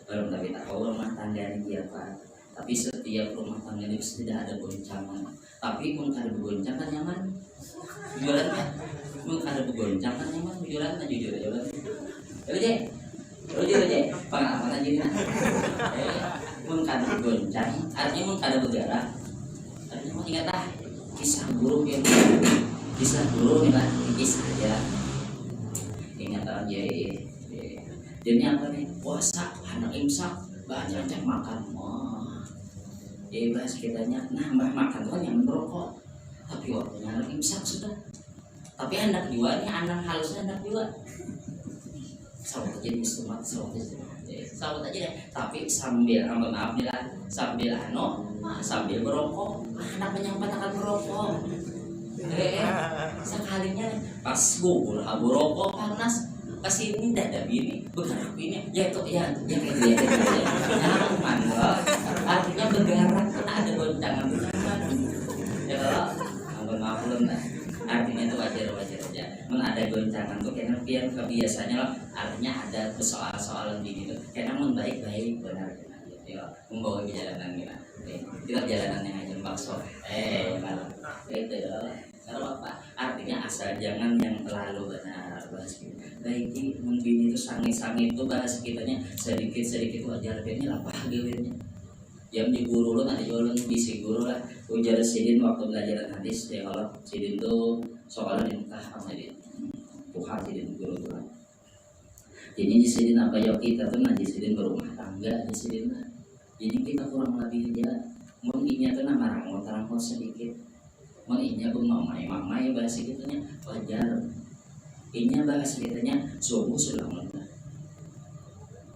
Belum tapi tahu rumah tangga ini apa. Tapi setiap rumah tangga ini tidak ada goncangan. Tapi pun ada goncangan nyaman. Jualannya, pun ada goncangan nyaman. Jualannya jujur jualan. Jujur aja, pengalaman aja nih. Mun kada goncang, artinya mun kada bergerak. Artinya mun ingat ah, kisah buruk ya. Kisah buruk nih lah, kisah aja. Ingat aja. Jadi apa nih? Puasa, anak imsak, banyak makan. Bahas kitanya, nambah makan kan yang merokok. Tapi waktunya anak imsak sudah. Tapi anak juga nih, anak halusnya anak juga. Sawat aja istimewa, sawat aja deh. Tapi sambil, maaf nih lah, sambil merokok, anak menyampat akan merokok. Sekalinya pas gugur, abu rokok panas, kesini dada bini, bergerak bini, ya itu ya kayak dia, artinya bergerak ada goncangan. Ya kalau, maaf belum lah. Artinya itu wajar aja. Ada goncangan tuh karena biar kebiasaannya lah. Artinya ada persoalan gini tuh. Karena baik benar. Ya, membawa perjalanan kita. Kita perjalanan yang aja maksud. Malah itu adalah kalau apa? Artinya asal jangan yang terlalu benar bahas kita. Baik mungkin itu sangi itu bahas kitanya sedikit wajar biarnya lah bahagianya. Yang di guru lo nanti jualan bisi guru lah ujar sidin waktu belajar hadis ya kalau sidin tuh soalnya nikah apa dia Tuhan sidin guru tuh jadi di sidin apa ya kita tuh nanti sidin berumah tangga di sidin lah jadi kita kurang lebih aja mungkinnya tuh nama rangkot sedikit mungkinnya pun mamai bahasa kitanya wajar ini bahasa kitanya subuh sudah mulai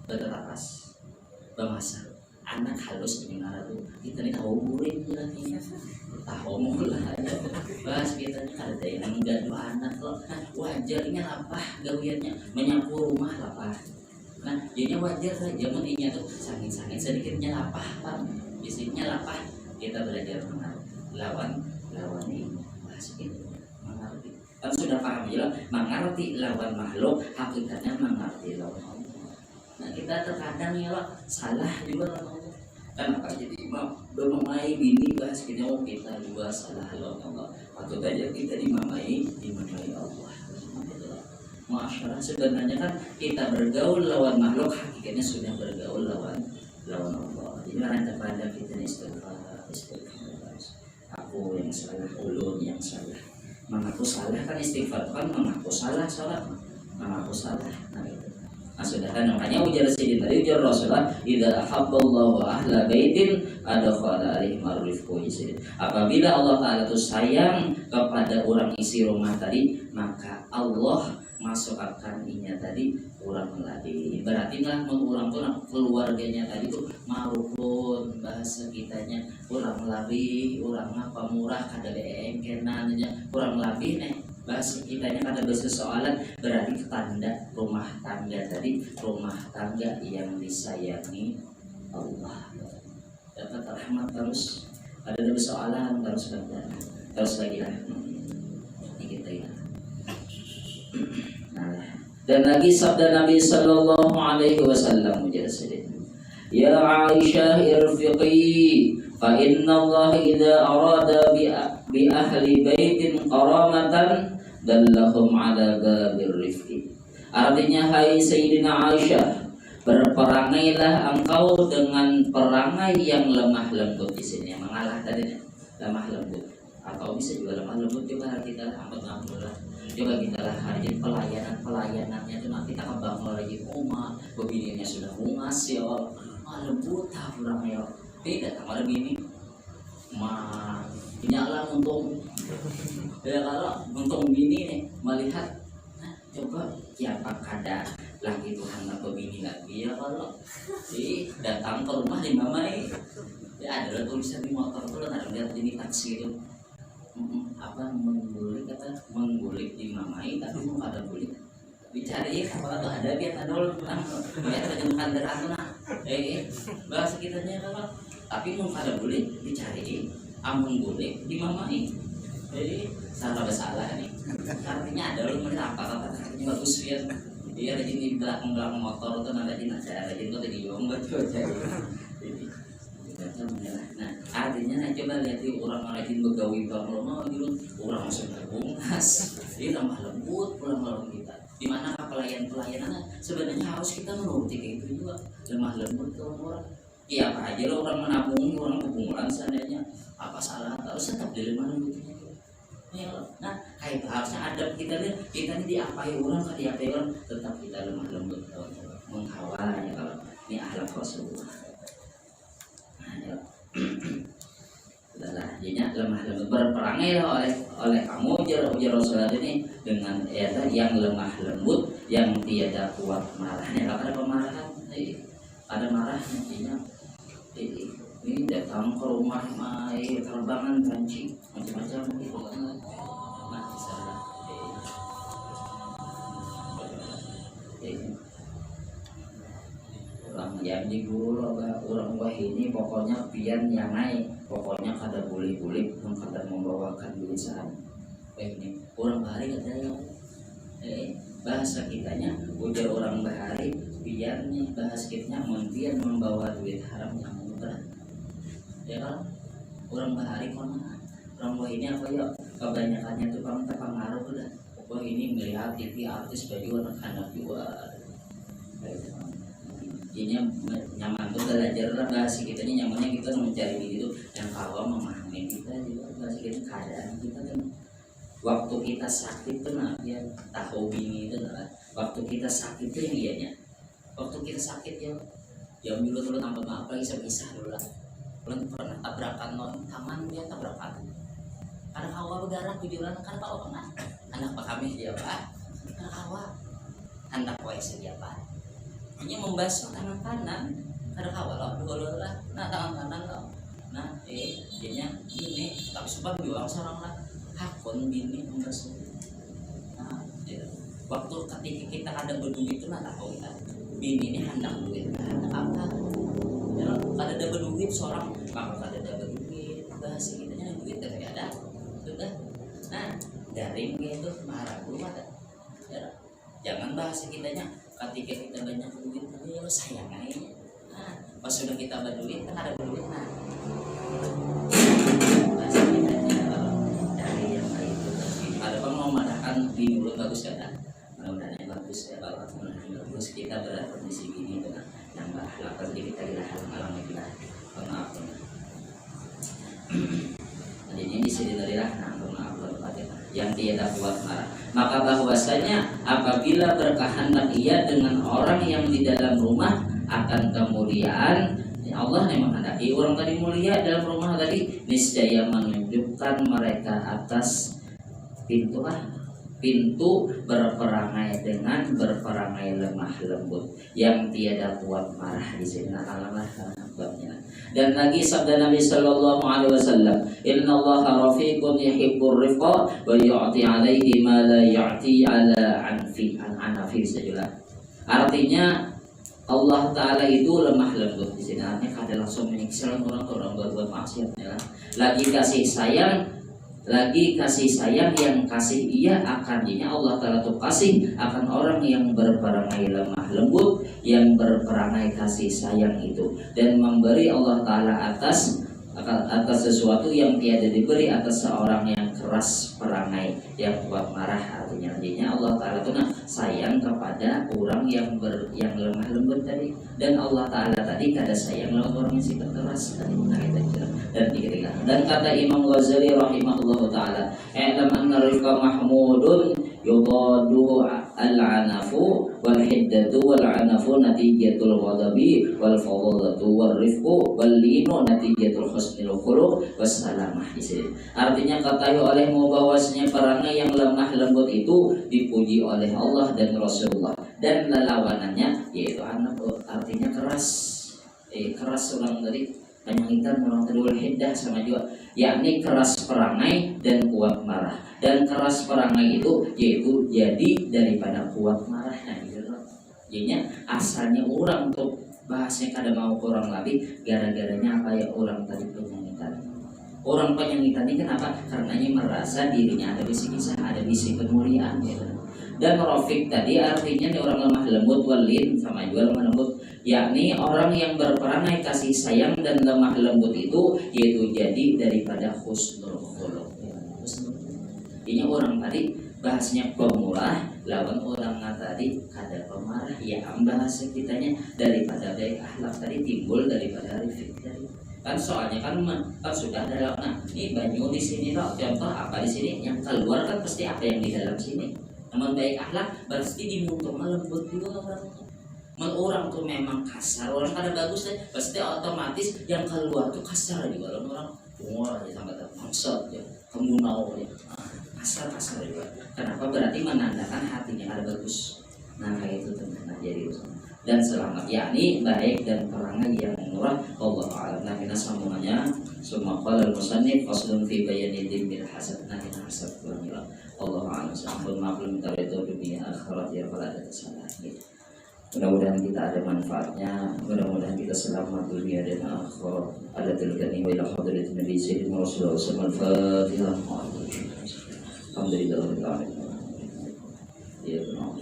berterapas bahasa anak halus ini tuh kita nih tahu murid lagi tahu mulai bahas kita nih ada yang gaduh anak loh wajarnya apa gawiannya menyapu rumah apa nah jadinya wajar saja mendingnya tuh sangit sedikitnya apa bisiknya apa kita belajar lawan ini bahas itu mengerti kan sudah paham ya mengerti lawan makhluk hakikatnya mengerti lawan Allah. Nah kita terkadang ya salah juga kenapa jadi memamai bini bahas kita juga salah Allah atau saja kita dimamai Allah. Masyarakat sebenarnya kan kita bergaul lawan makhluk hakikatnya sudah bergaul lawan Allah. Jadi orang kepada kita istighfar. Aku yang salah, ulun yang salah. Mengaku salah kan istighfar kan mengaku salah. Nah sudah kan makanya ujar sidin tadi ujar Rasulullah idza ahabballahu ahla baitin adkhala alaihim ar-rifqa sidin. Apabila Allah Taala itu sayang kepada orang isi rumah tadi maka Allah masukkan inya tadi kurang lagi. Berarti lah orang tuh keluarganya tadi tuh marupun bahasa kitanya kurang lebih orang apa murah kada engkenannya kurang lebih nih bahasa kitanya kada bersesoalan berarti tanda rumah tangga tadi rumah tangga yang disayangi Allah dapat rahmat terus ada persoalan terus lagi lah kita ya. Dan lagi sabda Nabi Sallallahu Alaihi Wasallam ya Aisyah irfiqi fa inna Allah idza arada bi ahli baitin qaramatan dallahum ala babir rifqi. Artinya, hai Sayyidina Aisyah, berperangailah engkau dengan perangai yang lemah lembut. Di sini yang mengalah tadi lemah lembut, atau bisa juga lemah lembut. Coba kita alhamdulillah, coba kita rajin pelayanannya itu nanti kita bangun lagi rumah, begininya sudah bungas ya Allah, lembut kurang ya tidak sama begini mah nyala untung ya kalau untung gini nih melihat. Nah, coba siapa kada lagi Tuhan nggak begini lagi ya kalau datang ke rumah di mama ya ada tulisan di motor tuh ada lihat ini taksi itu apa menggulik di mamai tapi mau ada gulik dicari apa tuh ada biar adol biar terjemahkan dari aku nah bahasa kitanya kalau tapi mau ada gulik dicari amun gulik di mamai jadi salah nih artinya adol mereka apa ini bagus ya dia ada di belakang motor tuh ada di tadi bilang betul jadi nah artinya coba lihat orang rajin begawi bangun mau gitu orang masuk terbungas ini tambah lembut pulang malam kita di mana pelayanan sebenarnya harus kita menuruti kayak itu juga lemah lembut ke orang iya apa aja lo orang menabung orang hubungan seandainya apa salah harus tetap di lemah lembutnya ya nah kayak harusnya ada kita ini diapai orang kan diapai orang tetap kita lemah lembut menghawalnya kalau ini akhlak Rasulullah. Udahlah, jadinya lemah lembut berperangailah oleh kamu ujar Rasulullah ini dengan yang lemah lembut yang tiada kuat marahnya. Kalau ada pemarahan, ada marahnya jadinya. Ini datang ke rumah terbangan kancing macam-macam gitu kan. Nah, bisa orang jadi guru orang ini pokoknya pian yang naik pokoknya kada boleh kada membawakan duit saham ini orang bahari katanya bahasa kitanya ujar orang bahari piannya bahasa kitanya pian membawa duit haram yang murah ya kan orang bahari kono orang ini apa ya kebanyakannya tuh pengaruh udah pokoknya ini melihat TV artis baju anak-anak juga ini nyaman tuh belajar bahasa kita ini nyamannya kita mencari gitu dan kalau memahami kita juga bahasa kita keadaan kita kan waktu kita sakit tuh nah ya tahu ini itu nah waktu kita sakit tuh yang ianya waktu kita sakit ya yang dulu tuh tambah maaf lagi bisa dulu lah belum pernah tabrakan non taman dia tabrakan karena awal berdarah tujuan karena tahu kan anak pak kami siapa karena awal anak wais siapa hanya membasuh tangan kanan ada kawal dulu lah nah tangan kanan loh nah jadinya ini tapi sebab jual seorang lah hakun bini membasuh nah waktu ketika kita ada berduit itu nah tahu kita bini ini hendak duit hendak apa ya kada ada berduit seorang maka kada ada berduit bahasa kitanya duit tapi ada sudah nah daring gitu marah rumah ya jangan bahasa kitanya ketika kita banyak duit ya sayang aja nah pas sudah kita berduit kan ada duit nah bahasa kitanya kalau dari yang lain itu ada bang mau marahkan di mulut bagus kan mudah-mudahan bagus ya kalau bagus kita berkondisi gini dengan yang akhlak kita dihalang kita maaf jadi ini disedilah nah maaf yang tiada kuat marah maka bahwasanya apabila berkehendak ia dengan orang yang di dalam rumah akan kemuliaan Allah yang menghendaki orang tadi mulia dalam rumah tadi niscaya menunjukkan mereka atas pintu berperangai dengan berperangai lemah lembut yang tiada kuat marah di sini alamat babnya. Dan lagi sabda Nabi sallallahu alaihi wasallam, "Innallaha rafiqun yuhibbur rifqa wa yu'ti 'alaihi ma la yu'ti 'ala anfi sajulah." Artinya Allah Ta'ala itu lemah lembut di sini. Artinya kada langsung menyiksa orang berbuat maksiat ya. Lagi kasih sayang lagi kasih sayang yang kasih ia akan dinya Allah Ta'ala tuh kasih akan orang yang berperangai lemah lembut, yang berperangai kasih sayang itu, dan memberi Allah Ta'ala atas sesuatu yang tiada diberi atas seorang yang keras perangai, yang kuat marah. Artinya Allah Ta'ala itu sayang kepada orang yang lemah lembut tadi, dan Allah Ta'ala tadi kada sayang lawan orang yang sifat keras tadi. Dan kata Imam Ghazali rahimahullah ta'ala, i'lam anna rifqa mahmudun yudadu al-anafu wal hiddatu wal anafu natijatul ghadabi wal fadlatu wal rifqu wal linu natijatul husnil khuluq wassalamah. Artinya katakan olehmu bahwasanya perangai yang lemah lembut itu dipuji oleh Allah dan Rasulullah, dan lawanannya yaitu artinya keras. Keras orang dari penyangitan orang kedua hiddah sama juga, yakni keras perangai dan kuat marah. Dan keras perangai itu yaitu jadi daripada kuat marah. Nah gitu loh. Jadinya asalnya orang untuk bahasnya kada mau kurang lebih gara-garanya apa ya, orang tadi penyangitan. Orang penyangitan ini kenapa? Karena merasa dirinya ada bisi kisah, ada bisi kemuliaan gitu. Dan Rafiq tadi artinya orang lemah lembut, walin sama juga lemah lembut, yakni orang yang berperangai kasih sayang dan lemah lembut itu yaitu jadi daripada husnul khuluq. Ini orang tadi bahasnya pemurah, lawan orang tadi kada pemarah, ya bahasa kitanya daripada baik akhlak tadi timbul daripada Rafiq tadi. Kan soalnya kan sudah ada ini banyu di sini loh, contoh apa di sini yang keluar kan pasti apa yang di dalam sini. Namun baik akhlak pasti dimuntah lembut juga orang tuh memang kasar, orang kada bagus deh, pasti otomatis yang keluar tuh kasar juga. Orang bunga aja sampai termaksud ya, kemunau ya, kasar juga. Kenapa? Berarti menandakan hatinya kada bagus. Nah kayak itu teman jadi dan selamat, yakni baik dan perangai yang murah. Allah a'lam. Nah kita sambungannya summa qala al-musannif faslun fi bayani dzimil hasad. Nah kita hasad Allah a'lam. Sampun maklum itu dunia akhirat ya kalau ada kesalahan. Mudah-mudahan kita ada manfaatnya, mudah-mudahan kita selamat dunia dan akhirat. Ada tilkani wa ila hadratin Nabi Sayyidina Rasulullah sallallahu alaihi wasallam. Alhamdulillah. Ya benar.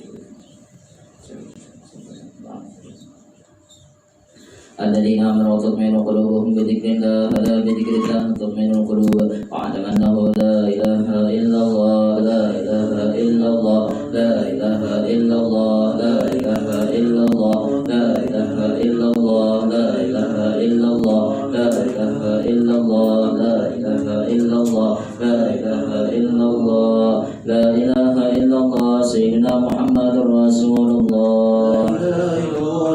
الذين آمنوا وتطمئن قلوبهم بذكر الله ألا بذكر الله تطمئن القلوب واعلم أنه لا إله إلا الله لا إله إلا الله لا إله إلا الله لا إله إلا الله لا إله إلا الله لا إله إلا الله لا إله إلا الله لا إله إلا الله لا إله إلا الله لا إله إلا الله سيدنا محمد رسول الله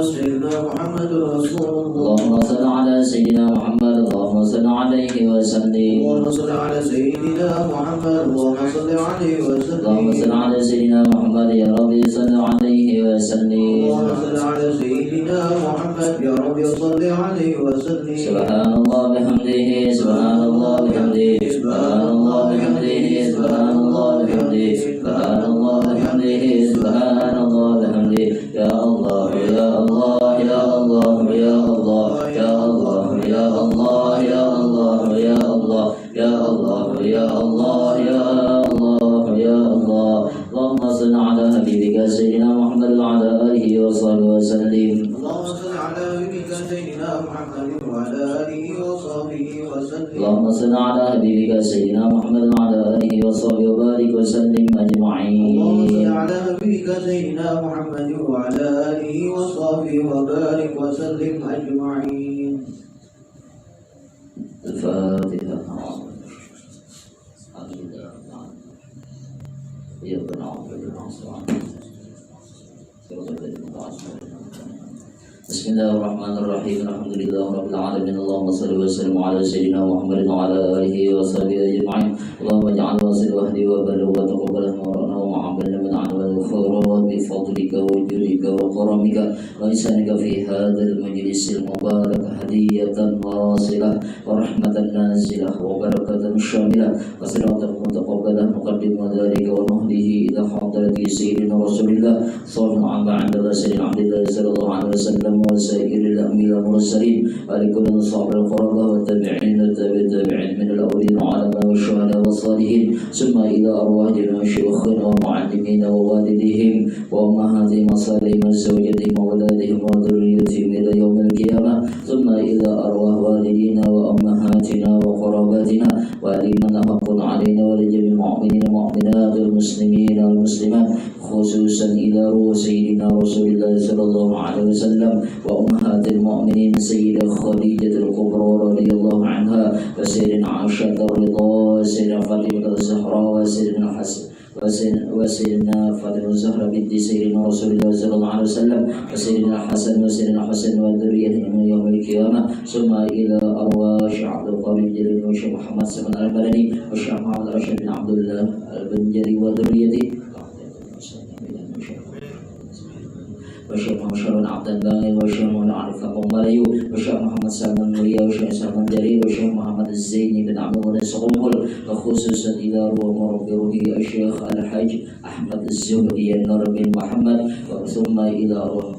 سيدنا محمد رسول الله. اللهم صل على سيدنا محمد اللهم صل عليه وسلم. اللهم صل على سيدنا محمد اللهم صل عليه وسلم. اللهم صل على سيدنا محمد يا ربي صل عليه وسلم. اللهم صل على سيدنا محمد يا ربي صل عليه وسلم. سبحان الله بحمده سبحان الله بحمده سبحان الله بحمده سبحان الله بحمده سبحان الله بحمده سبحان الله بحمده. يا الله يا الله يا الله يا الله يا الله يا الله يا الله يا الله يا الله يا الله يا الله يا الله. اللهم صل على حبيبك سيدنا محمد وعلى آله وصحبه وسلم. اللهم صل على حبيبك سيدنا محمد وعلى آله وصحبه وسلم. اللهم صل على حبيبك سيدنا محمد وعلى آله وصحبه وبارك وسلم أجمعين. اللهم صل على حبيبك سيدنا محمد وعلى آله وصحبه وبارك وسلم أجمعين. الفاتحة. بسم الله الرحمن الرحيم الحمد لله رب العالمين اللهم صل وسلم على سيدنا محمد وعلى آله وصحبه أجمعين. اللهم اجعل واصل وحدي وبلغ وتقبل مرنا وعملنا من أعمال الخيرات بفضلك وجودك وكرمك وإحسانك في هذا المجلس المبارك هدية واصلة ورحمة نازلة وبركة شاملة وصراطا متقبلة نقدم ذلك ونهديه إلى حضرة سيدنا رسول الله صلى الله عليه وسلم عبد الله صلى الله عليه وسلم وسائر الأنبياء والمرسلين ولكل أصحاب القرابة والتابعين والتابعين من الأولين والعلماء والشهداء والصالحين ثم إلى أرواح جميع شيوخنا ومعلمين ووالديهم وأمهاتهم وصالحهم وزوجاتهم وأولادهم وذريتهم إلى يوم القيامة ثم إلى أرواح والدينا وأمهاتنا وقراباتنا ولمن حق علينا ولجميع المؤمنين والمؤمنات والمسلمين والمسلمات خصوصا إلى روح سيدنا رسول الله صلى الله عليه وسلم وأمهات المؤمنين سيدة خديجة الكبرى رضي الله عنها وسيدنا عائشة الرضا وسيدنا فاطمة الزهراء وسيدنا الحسن وسيدنا فاطمة الزهراء بنت سيدنا رسول الله صلى الله عليه وسلم وسيدنا الحسن وسيدنا الحسن وذريته من يوم القيامة ثم إلى أرواح شيخ عبد القادر الجليل وشيخ محمد سلمان المدني وشيخ محمد راشد بن عبد الله البنجري وذريته وشيخ محمد شرون عبد الباقي وشيخ محمد عارف أماليو وشيخ محمد سلمان مريا وشيخ سلمان جرير وشيخ محمد الزيني بن عبد الله الصقمبل وخصوصا إلى روح مربي روحي الشيخ الحاج أحمد الزهري النور بن محمد ثم إلى روح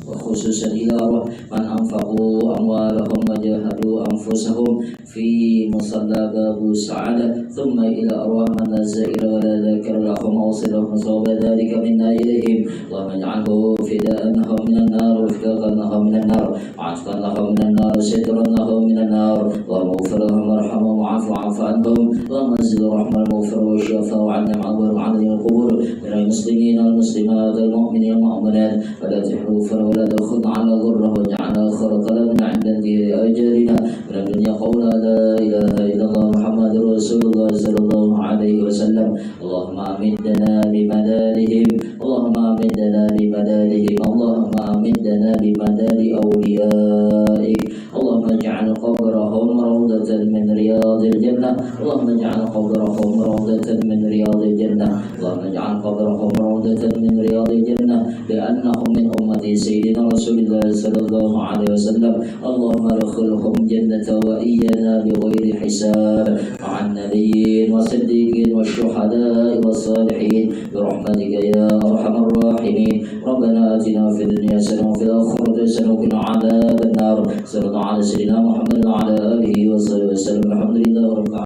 وخصوصا إلى روح من أنفقوا أموالهم وجاهدوا أنفسهم في مصلى باب السعادة ثم إلى أرواح من لا زائر ولا ذاكر لهم وصلهم صوب ذلك منا إليهم اللهم اجعله فداء لهم من النار وفداء لهم من النار وعتقا لهم من النار وسترا لهم من النار اللهم اغفر لهم وارحمهم وعف عنهم اللهم انزل الرحمة المغفرة والشفاء وعلم عنهم وعلم القبور من المسلمين والمسلمات والمؤمنين والمؤمنات ولا تحلوا ولا تأخذ على ضره واجعل آخر كلامنا عند انتهاء أجلنا من الدنيا قولا لا إله إلا الله محمد رسول الله صلى الله عليه وسلم اللهم أمدنا بمدادهم اللهم أمدنا بمدادهم اللهم أمدنا بمداد أوليائك اللهم اجعل قبرهم روضة من رياض الجنة اللهم اجعل قبرهم روضة من رياض الجنة اللهم اجعل قبرهم روضة من رياض الجنة لأنهم من أمة سيدنا رسول الله صلى الله عليه وسلم اللهم ادخلهم جنة وإيانا بغير حساب مع النبيين والصديقين والشهداء والصالحين برحمتك يا أرحم الراحمين ربنا آتنا في الدنيا حسنة وفي الآخرة حسنة وقنا عذاب النار صلى الله على سيدنا محمد وعلى آله وصحبه وسلم الحمد